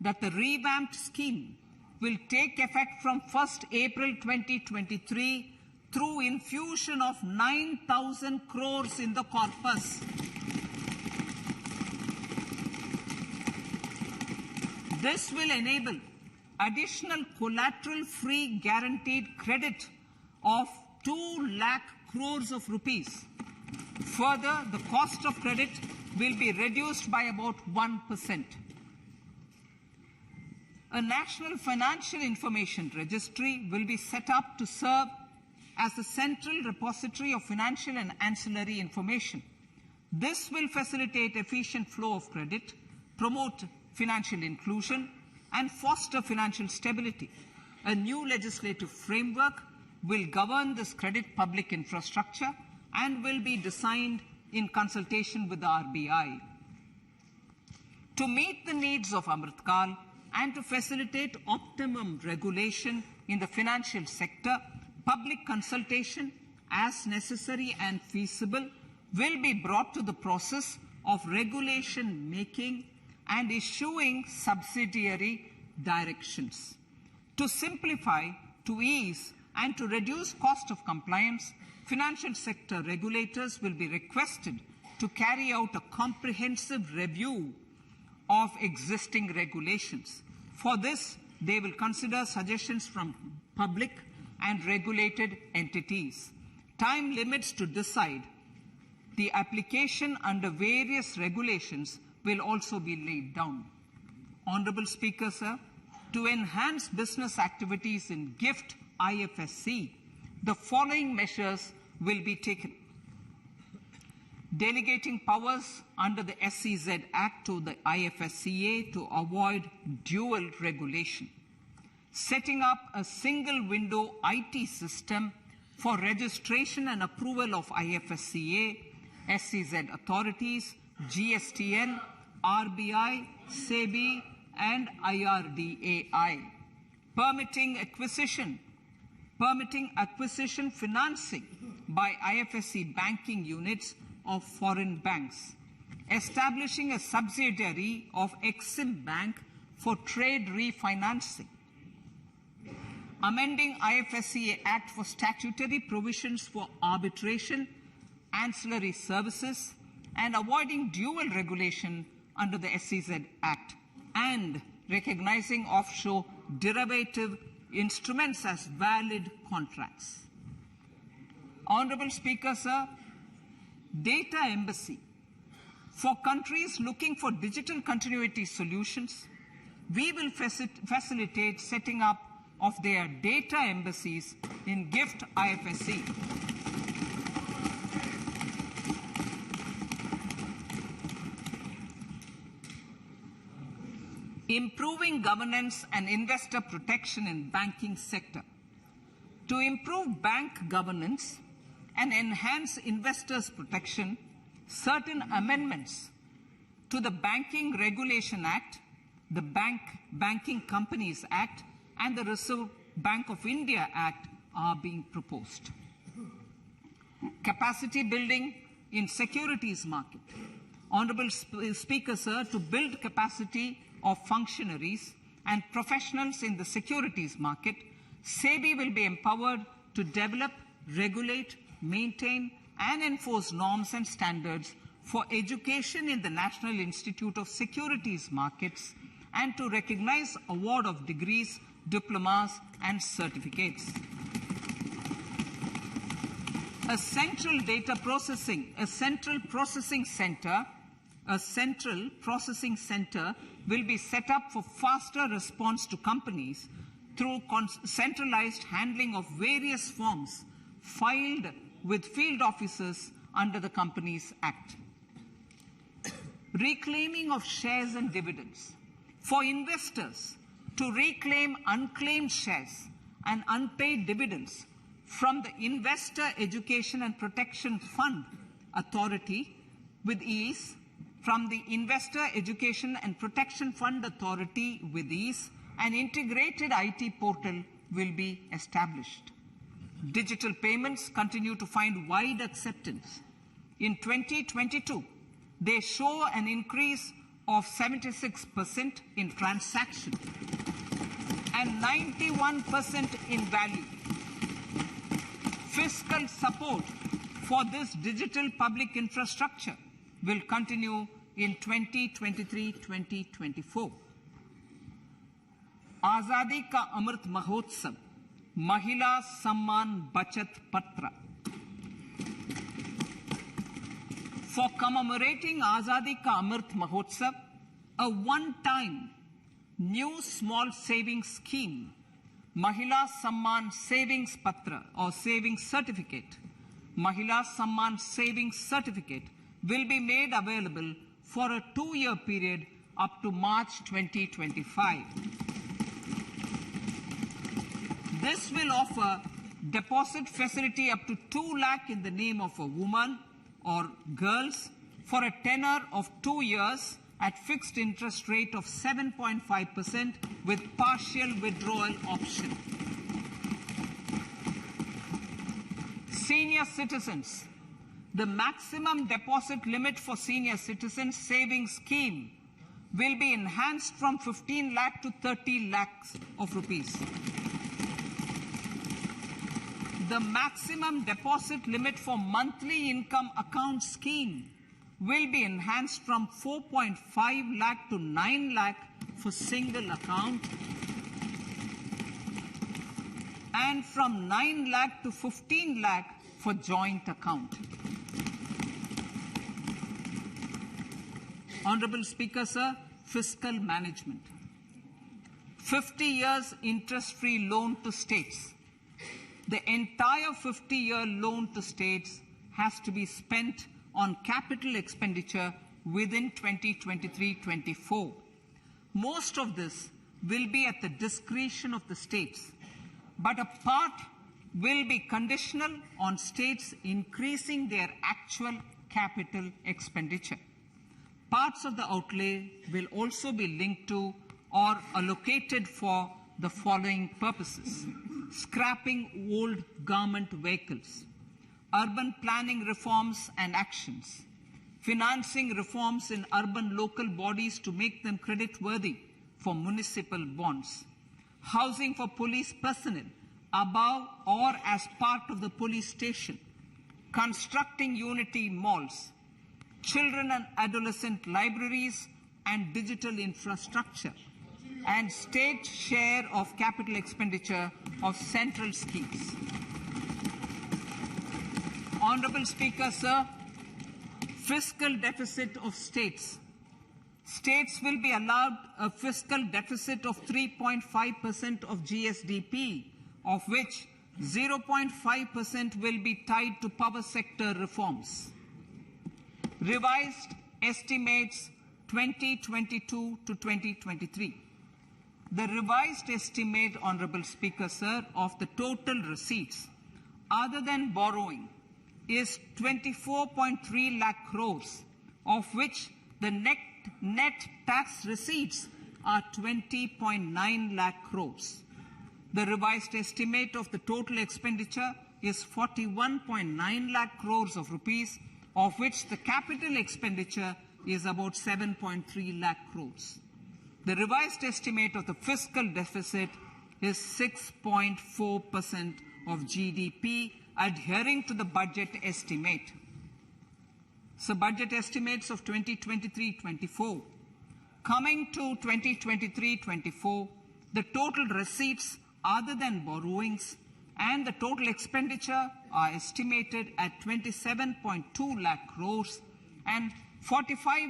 that the revamped scheme will take effect from 1st April 2023 through infusion of 9,000 crores in the corpus. This will enable additional collateral-free guaranteed credit of 2 lakh crores of rupees. Further, the cost of credit will be reduced by about 1%. A national financial information registry will be set up to serve as the central repository of financial and ancillary information. This will facilitate efficient flow of credit, promote financial inclusion, and foster financial stability. A new legislative framework will govern this credit public infrastructure and will be designed in consultation with the RBI. To meet the needs of Amrit Kal and to facilitate optimum regulation in the financial sector, public consultation, as necessary and feasible, will be brought to the process of regulation making and issuing subsidiary directions. To simplify, to ease, and to reduce cost of compliance, financial sector regulators will be requested to carry out a comprehensive review of existing regulations. For this, they will consider suggestions from public and regulated entities. Time limits to decide the application under various regulations will also be laid down. Honorable Speaker, sir, to enhance business activities in GIFT IFSC, the following measures will be taken. Delegating powers under the SEZ Act to the IFSCA to avoid dual regulation. Setting up a single window IT system for registration and approval of IFSCA, SEZ authorities, GSTN, RBI, SEBI, and IRDAI. Permitting acquisition financing by IFSC banking units of foreign banks. Establishing a subsidiary of Exim Bank for trade refinancing. Amending IFSCA Act for statutory provisions for arbitration, ancillary services, and avoiding dual regulation under the SEZ Act, and recognizing offshore derivative instruments as valid contracts. Honorable Speaker, sir, data embassy. For countries looking for digital continuity solutions, we will facilitate setting up of their data embassies in GIFT IFSC. Improving governance and investor protection in banking sector. To improve bank governance and enhance investors' protection, certain amendments to the Banking Regulation Act, the Banking Companies Act, and the Reserve Bank of India Act are being proposed. Capacity building in securities market. Honorable Speaker, sir, to build capacity of functionaries and professionals in the securities market, SEBI will be empowered to develop, regulate, maintain, and enforce norms and standards for education in the National Institute of Securities Markets and to recognize award of degrees, diplomas, and certificates. A central processing center will be set up for faster response to companies through centralized handling of various forms filed with field officers under the Companies Act. Reclaiming of shares and dividends. for investors to reclaim unclaimed shares and unpaid dividends from the Investor Education and Protection Fund Authority with ease, from the Investor Education and Protection Fund Authority with ease, an integrated IT portal will be established. Digital payments continue to find wide acceptance. In 2022, they show an increase of 76% in transactions and 91% in value. Fiscal support for this digital public infrastructure will continue in 2023-2024. Azadi Ka Amrit Mahotsav, Mahila Samman Bachat Patra. For commemorating Azadi Ka Amrit Mahotsav, a one-time new small savings scheme, Mahila Samman Savings Patra or Savings Certificate, Mahila Samman Savings Certificate will be made available for a 2-year period up to March 2025. This will offer deposit facility up to 2 lakh in the name of a woman or girls for a tenure of 2 years at fixed interest rate of 7.5% with partial withdrawal option. Senior citizens. The maximum deposit limit for senior citizens savings scheme will be enhanced from 15 lakh to 30 lakhs of rupees. The maximum deposit limit for monthly income account scheme will be enhanced from 4.5 lakh to 9 lakh for single account and from 9 lakh to 15 lakh for joint account. Honorable Speaker, sir, fiscal management. 50 years interest-free loan to states. The entire 50-year loan to states has to be spent on capital expenditure within 2023-24. Most of this will be at the discretion of the states, but a part will be conditional on states increasing their actual capital expenditure. Parts of the outlay will also be linked to or allocated for the following purposes: scrapping old government vehicles, urban planning reforms and actions, financing reforms in urban local bodies to make them credit-worthy for municipal bonds, housing for police personnel above or as part of the police station, constructing unity malls, children and adolescent libraries and digital infrastructure, and state share of capital expenditure of central schemes. Honorable Speaker, sir, fiscal deficit of states. States will be allowed a fiscal deficit of 3.5% of GSDP, of which 0.5% will be tied to power sector reforms. Revised estimates 2022 to 2023. The revised estimate, Honorable Speaker, sir, of the total receipts other than borrowing is 24.3 lakh crores, of which the net tax receipts are 20.9 lakh crores. The revised estimate of the total expenditure is 41.9 lakh crores of rupees, of which the capital expenditure is about 7.3 lakh crores. The revised estimate of the fiscal deficit is 6.4% of GDP, adhering to the budget estimate. So budget estimates of 2023-24. Coming to 2023-24, the total receipts other than borrowings and the total expenditure are estimated at 27.2 lakh crores and 45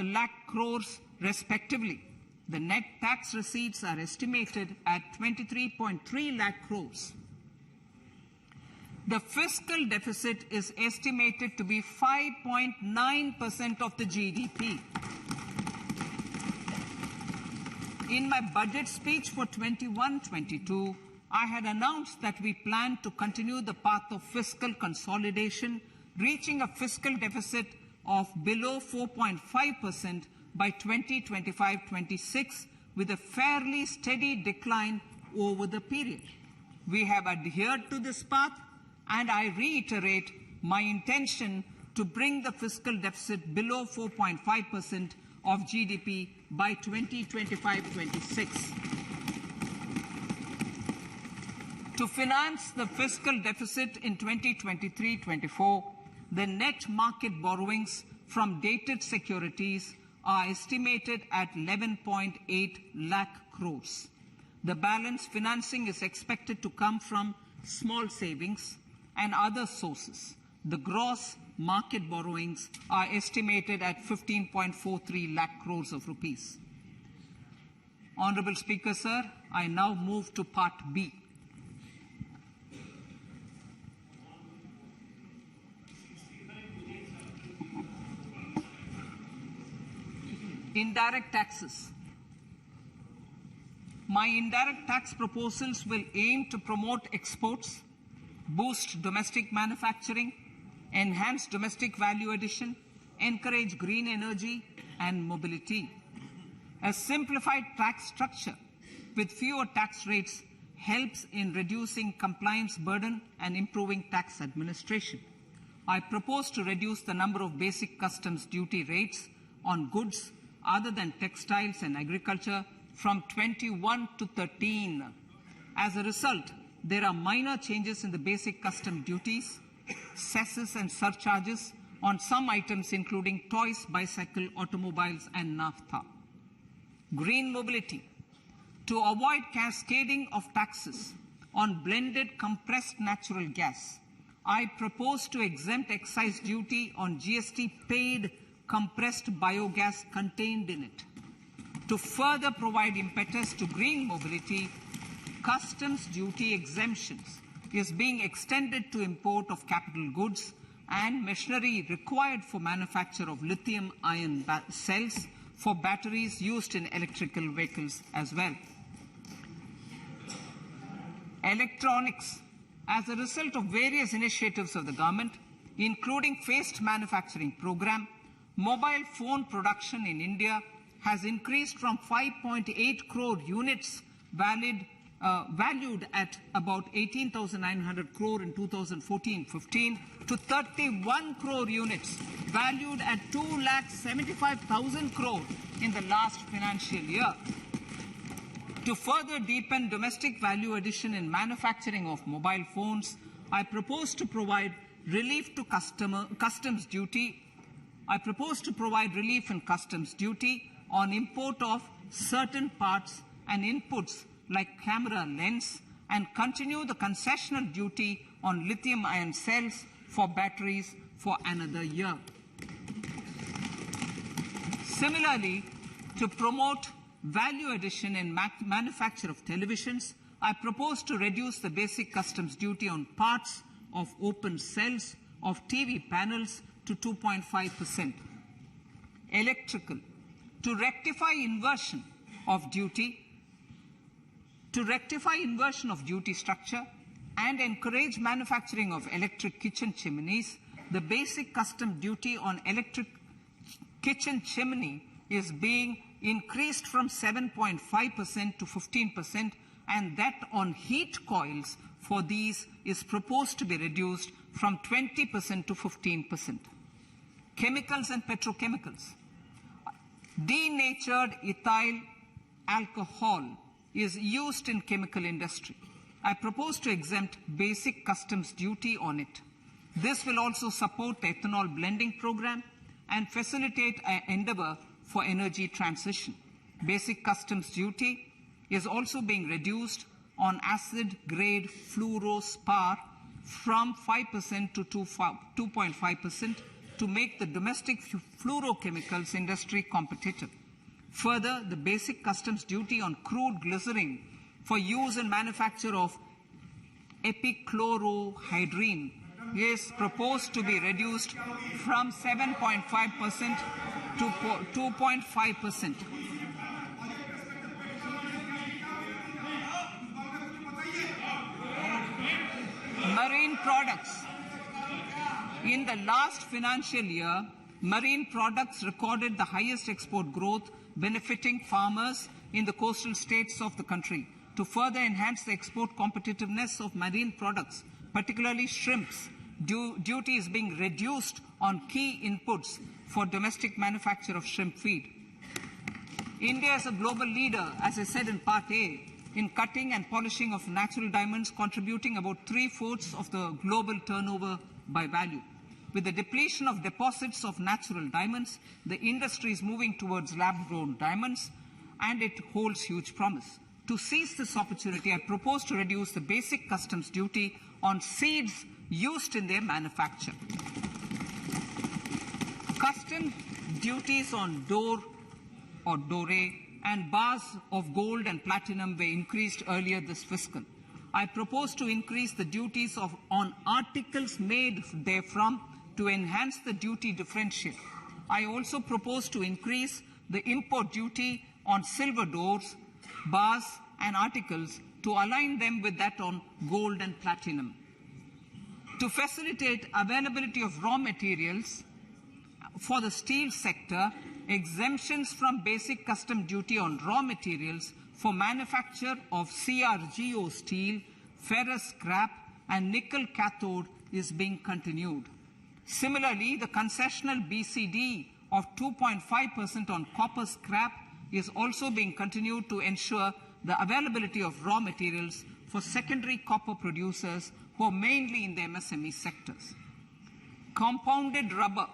lakh crores respectively. The net tax receipts are estimated at 23.3 lakh crores. The fiscal deficit is estimated to be 5.9% of the GDP. In my budget speech for 21-22, I had announced that we plan to continue the path of fiscal consolidation, reaching a fiscal deficit of below 4.5% by 2025-26, with a fairly steady decline over the period. We have adhered to this path, and I reiterate my intention to bring the fiscal deficit below 4.5% of GDP by 2025-26. To finance the fiscal deficit in 2023-24, the net market borrowings from dated securities are estimated at 11.8 lakh crores. The balance financing is expected to come from small savings and other sources. The gross market borrowings are estimated at 15.43 lakh crores of rupees. Honorable Speaker, sir, I now move to Part B. Indirect taxes. My indirect tax proposals will aim to promote exports, boost domestic manufacturing, enhance domestic value addition, encourage green energy and mobility. A simplified tax structure with fewer tax rates helps in reducing compliance burden and improving tax administration. I propose to reduce the number of basic customs duty rates on goods other than textiles and agriculture from 21 to 13. As a result, there are minor changes in the basic custom duties, cesses and surcharges on some items including toys, bicycle, automobiles and naphtha. Green mobility. To avoid cascading of taxes on blended compressed natural gas, I propose to exempt excise duty on GST paid compressed biogas contained in it. To further provide impetus to green mobility, customs duty exemptions is being extended to import of capital goods and machinery required for manufacture of lithium-ion cells for batteries used in electrical vehicles as well. Electronics. As a result of various initiatives of the government, including phased manufacturing program, mobile phone production in India has increased from 5.8 crore units valued at about 18,900 crore in 2014-15 to 31 crore units valued at 2,75,000 crore in the last financial year. To further deepen domestic value addition in manufacturing of mobile phones, I propose to provide relief to customs duty. I propose to provide relief in customs duty on import of certain parts and inputs like camera lens, and continue the concessional duty on lithium-ion cells for batteries for another year. Similarly, to promote value addition in manufacture of televisions, I propose to reduce the basic customs duty on parts of open cells of TV panels to 2.5%. Electrical. To rectify inversion of duty structure and encourage manufacturing of electric kitchen chimneys, the basic custom duty on electric kitchen chimney is being increased from 7.5% to 15%, and that on heat coils for these is proposed to be reduced from 20% to 15%. Chemicals and petrochemicals. Denatured ethyl alcohol is used in chemical industry. I propose to exempt basic customs duty on it. This will also support the ethanol blending program and facilitate an endeavor for energy transition. Basic customs duty is also being reduced on acid-grade fluorospar from 5% to 2.5% to make the domestic fluorochemicals industry competitive. Further, the basic customs duty on crude glycerin for use in manufacture of epichlorohydrin is proposed to be reduced from 7.5% to 2.5%. Marine products. In the last financial year, marine products recorded the highest export growth, benefiting farmers in the coastal states of the country. To further enhance the export competitiveness of marine products, particularly shrimps, duty is being reduced on key inputs for domestic manufacture of shrimp feed. India is a global leader, as I said in Part A, in cutting and polishing of natural diamonds, contributing about 3/4 of the global turnover by value. With the depletion of deposits of natural diamonds, the industry is moving towards lab-grown diamonds, and it holds huge promise. To seize this opportunity, I propose to reduce the basic customs duty on seeds used in their manufacture. Custom duties on doré and bars of gold and platinum were increased earlier this fiscal. I propose to increase the duties on articles made therefrom to enhance the duty differential. I also propose to increase the import duty on silver doors, bars and articles to align them with that on gold and platinum. To facilitate availability of raw materials for the steel sector, exemptions from basic custom duty on raw materials for manufacture of CRGO steel, ferrous scrap and nickel cathode is being continued. Similarly, the concessional BCD of 2.5% on copper scrap is also being continued to ensure the availability of raw materials for secondary copper producers who are mainly in the MSME sectors. Compounded rubber.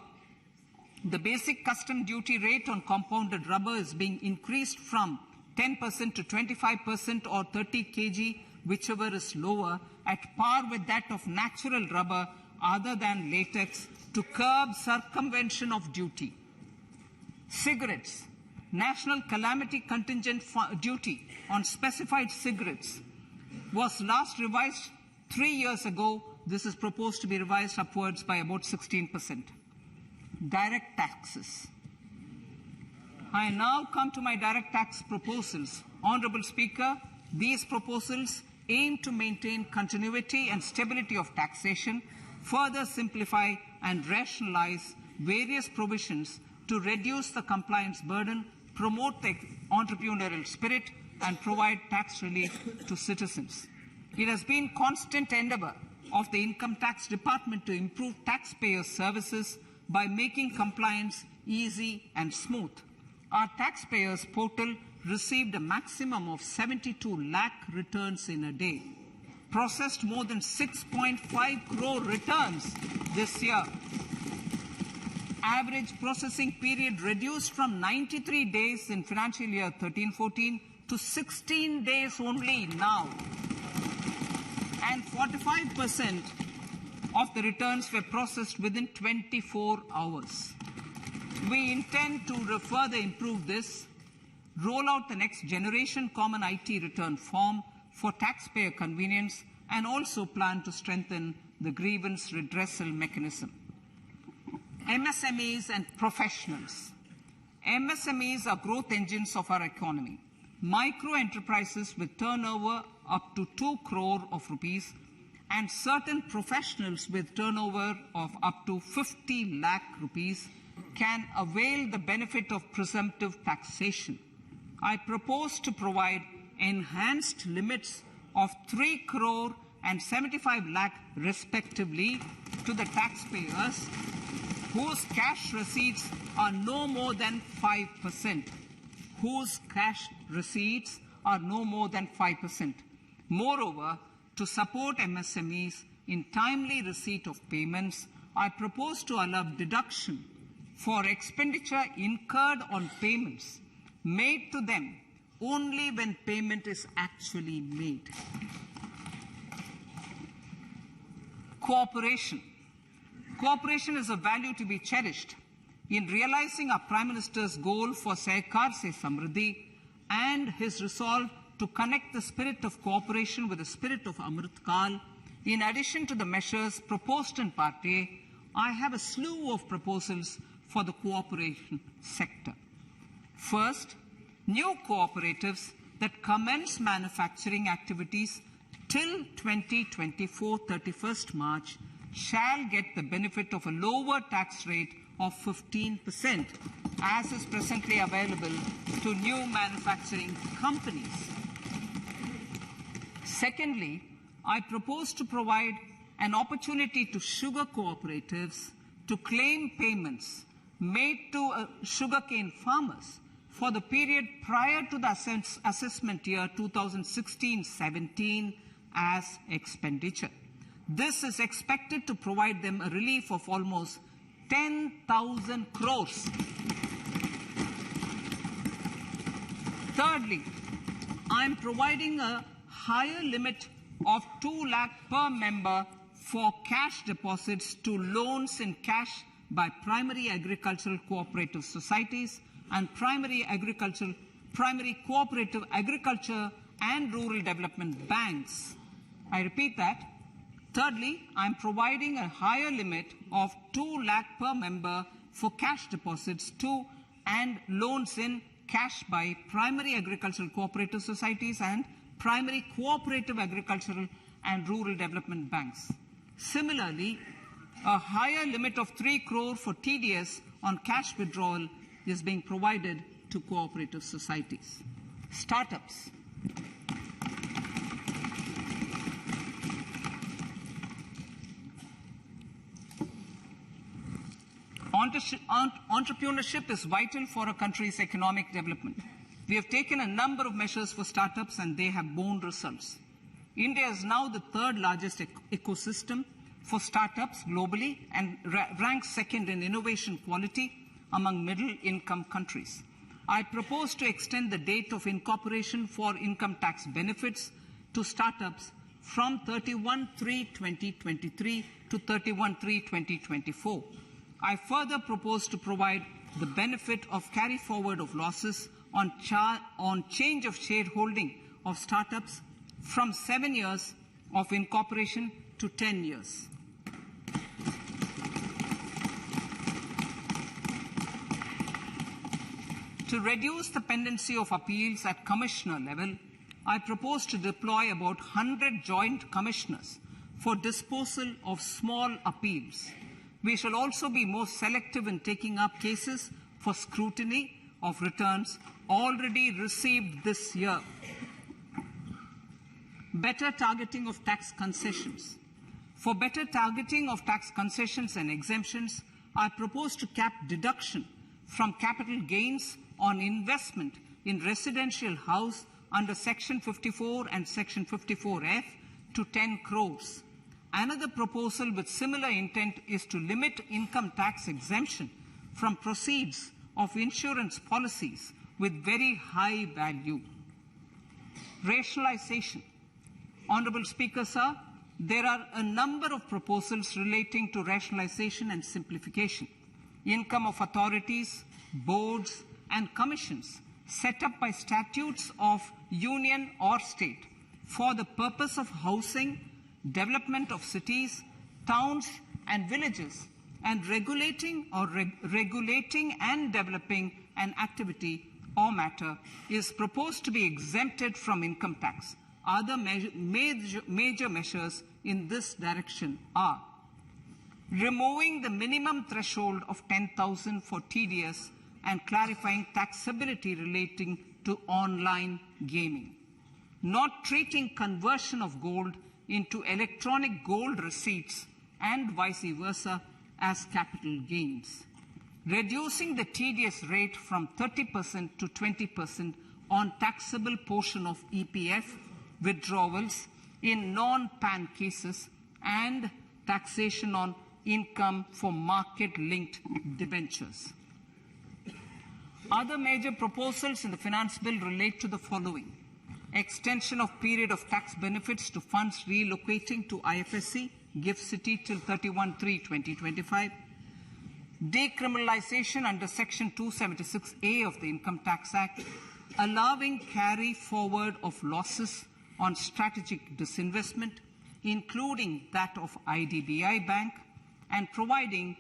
The basic custom duty rate on compounded rubber is being increased from 10% to 25% or 30 kg, whichever is lower, at par with that of natural rubber other than latex, to curb circumvention of duty. Cigarettes. National calamity contingent duty on specified cigarettes was last revised 3 years ago. This is proposed to be revised upwards by about 16%. Direct taxes. I now come to my direct tax proposals. Honourable Speaker, these proposals aim to maintain continuity and stability of taxation, further simplify and rationalize various provisions to reduce the compliance burden, promote the entrepreneurial spirit, and provide tax relief to citizens. It has been constant endeavour of the Income Tax Department to improve taxpayer services by making compliance easy and smooth. Our taxpayers portal received a maximum of 72 lakh returns in a day, processed more than 6.5 crore returns this year. Average processing period reduced from 93 days in financial year 13-14 to 16 days only now. And 45% of the returns were processed within 24 hours. We intend to further improve this, roll out the next generation common IT return form for taxpayer convenience, and also plan to strengthen the grievance redressal mechanism. MSMEs and professionals. MSMEs are growth engines of our economy. Micro enterprises with turnover up to 2 crore of rupees and certain professionals with turnover of up to 50 lakh rupees can avail the benefit of presumptive taxation. I propose to provide enhanced limits of 3 crore and 75 lakh respectively to the taxpayers whose cash receipts are no more than 5%. Whose cash receipts are no more than 5%. Moreover, to support MSMEs in timely receipt of payments, I propose to allow deduction for expenditure incurred on payments made to them only when payment is actually made. Cooperation. Cooperation is a value to be cherished. In realizing our Prime Minister's goal for Sehkar Se Samriddhi and his resolve to connect the spirit of cooperation with the spirit of Amrit Kal, in addition to the measures proposed in Part A, I have a slew of proposals for the cooperation sector. First, new cooperatives that commence manufacturing activities till 2024 31st March shall get the benefit of a lower tax rate of 15%, as is presently available to new manufacturing companies. Secondly, I propose to provide an opportunity to sugar cooperatives to claim payments made to sugarcane farmers for the period prior to the assessment year 2016-17 as expenditure. This is expected to provide them a relief of almost 10,000 crores. Thirdly, I am providing a higher limit of 2 lakh per member for cash deposits to loans in cash by primary agricultural cooperative societies and primary cooperative agriculture and rural development banks. I repeat that. Thirdly, I am providing a higher limit of 2 lakh per member for cash deposits to and loans in cash by primary agricultural cooperative societies and primary cooperative agricultural and rural development banks. Similarly, a higher limit of 3 crore for TDS on cash withdrawal is being provided to cooperative societies. Startups. Entrepreneurship is vital for a country's economic development. We have taken a number of measures for startups and they have borne results. India is now the third largest ecosystem for startups globally and ranks second in innovation quality among middle-income countries. I propose to extend the date of incorporation for income tax benefits to startups from 31/3/2023 to 31/3/2024. I further propose to provide the benefit of carry forward of losses on change of shareholding of startups from 7 years of incorporation to 10 years. To reduce the pendency of appeals at commissioner level, I propose to deploy about 100 joint commissioners for disposal of small appeals. We shall also be more selective in taking up cases for scrutiny of returns already received this year. Better targeting of tax concessions. For better targeting of tax concessions and exemptions, I propose to cap deduction from capital gains on investment in residential house under Section 54 and Section 54F to 10 crores. Another proposal with similar intent is to limit income tax exemption from proceeds of insurance policies with very high value. Rationalization. Honourable Speaker, sir, there are a number of proposals relating to rationalization and simplification. Income of authorities, boards, and commissions set up by statutes of union or state for the purpose of housing, development of cities, towns, and villages, and regulating and developing an activity or matter is proposed to be exempted from income tax. Other major measures in this direction are removing the minimum threshold of 10,000 for TDS and clarifying taxability relating to online gaming, not treating conversion of gold into electronic gold receipts and vice versa as capital gains, reducing the TDS rate from 30% to 20% on taxable portion of EPF withdrawals in non-PAN cases, and taxation on income for market-linked debentures. Other major proposals in the finance bill relate to the following: extension of period of tax benefits to funds relocating to IFSC, GIFT City till 31/3/2025, decriminalization under Section 276A of the Income Tax Act, allowing carry forward of losses on strategic disinvestment, including that of IDBI Bank, and providing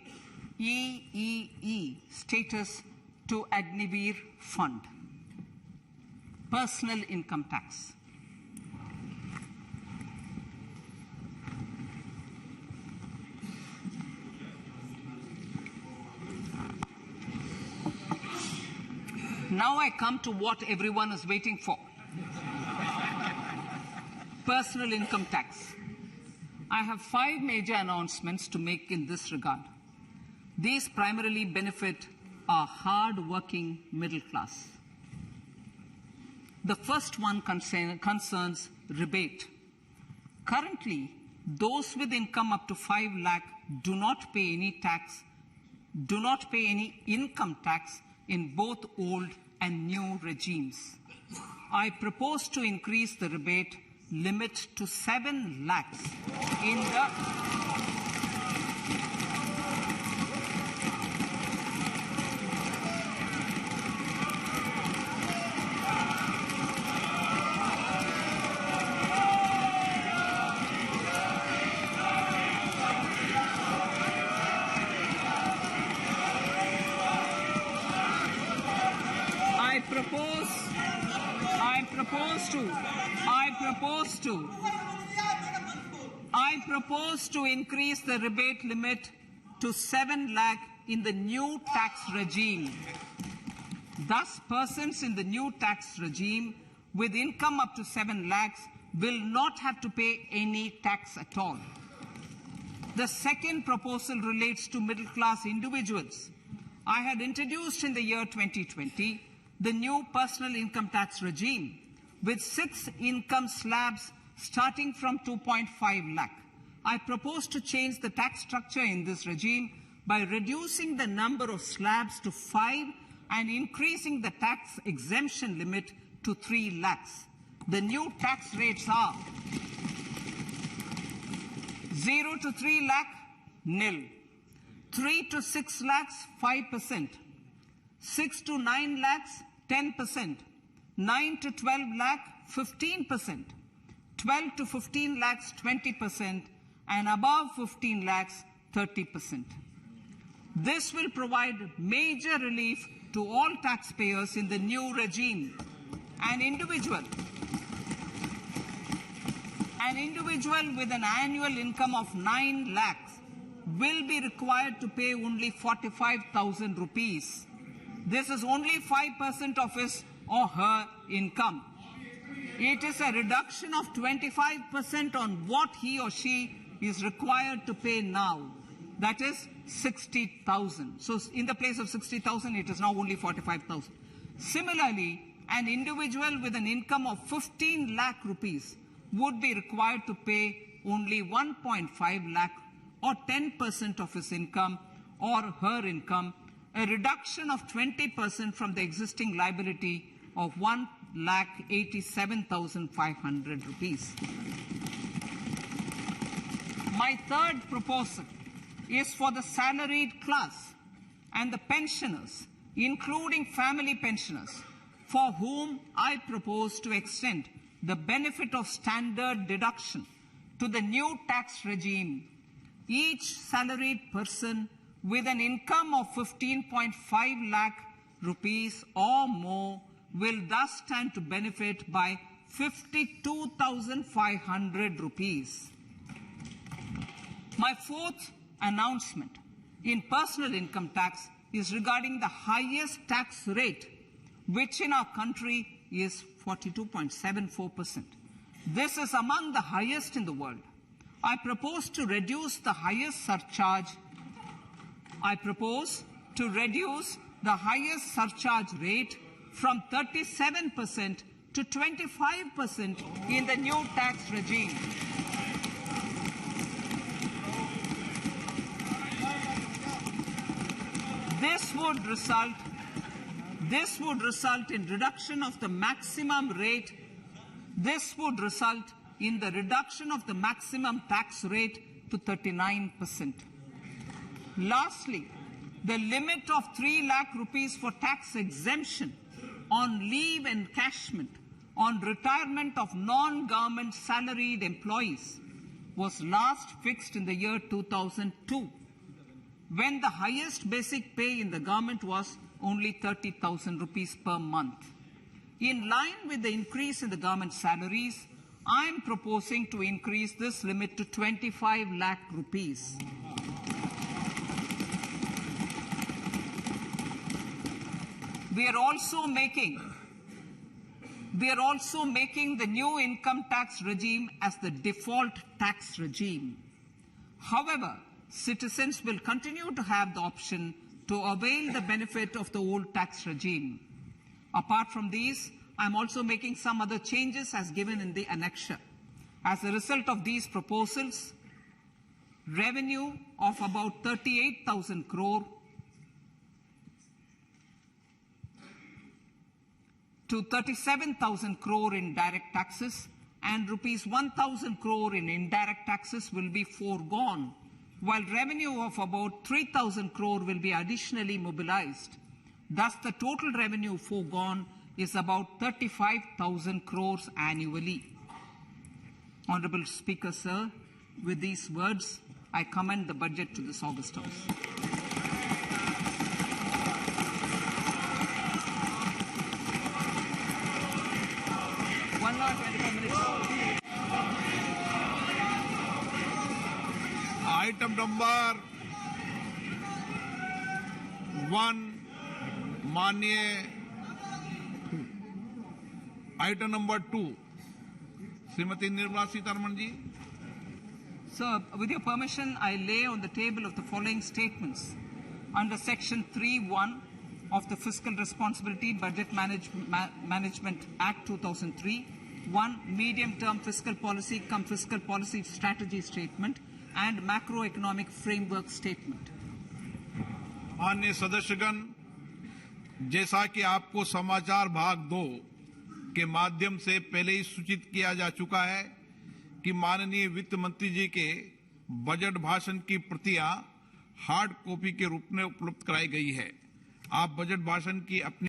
EEE status to Agnivir Fund. Personal income tax. Now I come to what everyone is waiting for. Personal income tax. I have 5 major announcements to make in this regard. These primarily benefit our hard-working middle class. The first one concerns rebate. Currently, those with income up to 5 lakh do not pay any income tax in both old and new regimes. I propose to increase the rebate limit to 7 lakhs in the I propose to increase the rebate limit to 7 lakh in the new tax regime. Thus, persons in the new tax regime with income up to 7 lakhs will not have to pay any tax at all. The second proposal relates to middle-class individuals. I had introduced in the year 2020 the new personal income tax regime with 6 income slabs starting from 2.5 lakh. I propose to change the tax structure in this regime by reducing the number of slabs to 5 and increasing the tax exemption limit to 3 lakhs. The new tax rates are 0 to 3 lakh, nil. 3 to 6 lakhs, 5%. 6 to 9 lakhs, 10%. 9 to 12 lakh, 15%. 12 to 15 lakhs, 20%. And above 15 lakhs, 30%. This will provide major relief to all taxpayers in the new regime. An individual with an annual income of 9 lakhs will be required to pay only 45,000 rupees. This is only 5% of his or her income. It is a reduction of 25% on what he or she is required to pay now. That is 60,000. So in the place of 60,000, it is now only 45,000. Similarly, an individual with an income of 15 lakh rupees would be required to pay only 1.5 lakh or 10% of his income or her income, a reduction of 20% from the existing liability of 1,87,500 rupees. My third proposal is for the salaried class and the pensioners, including family pensioners, for whom I propose to extend the benefit of standard deduction to the new tax regime. Each salaried person with an income of 15.5 lakh rupees or more will thus stand to benefit by 52,500 rupees. My fourth announcement in personal income tax is regarding the highest tax rate, which in our country is 42.74%. This is among the highest in the world. I propose to reduce the highest surcharge. Rate from 37% to 25% in the new tax regime. This would result in reduction of the maximum rate. This would result in the reduction of the maximum tax rate to 39%. Lastly, the limit of 3 lakh rupees for tax exemption on leave encashment on retirement of non-government salaried employees was last fixed in the year 2002, when the highest basic pay in the government was only 30,000 rupees per month. In line with the increase in the government salaries, I am proposing to increase this limit to 25 lakh rupees. We are also making the new income tax regime as the default tax regime. However, citizens will continue to have the option to avail the benefit of the old tax regime. Apart from these, I'm also making some other changes as given in the annexure. As a result of these proposals, revenue of about 38,000 crore to 37,000 crore in direct taxes and rupees 1,000 crore in indirect taxes will be foregone, while revenue of about 3,000 crore will be additionally mobilized. Thus, the total revenue foregone is about 35,000 crores annually. Honorable Speaker, sir, with these words, I commend the budget to this August House. Item number 1, माननीय item number 2, Shrimati Nirmala Sitharaman ji. Sir, with your permission, I lay on the table of the following statements. Under Section 3(1) of the Fiscal Responsibility Budget Management Act 2003, 1. Medium-term fiscal policy cum fiscal policy strategy statement and macroeconomic framework statement. माननीय सदस्यगण, जैसा कि आपको समाचार भाग 2 के माध्यम से पहले ही सूचित किया जा चुका है कि माननीय वित्त मंत्री जी के बजट भाषण की प्रतियां हार्ड कॉपी के रूप में उपलब्ध कराई गई है. आप बजट भाषण की अपनी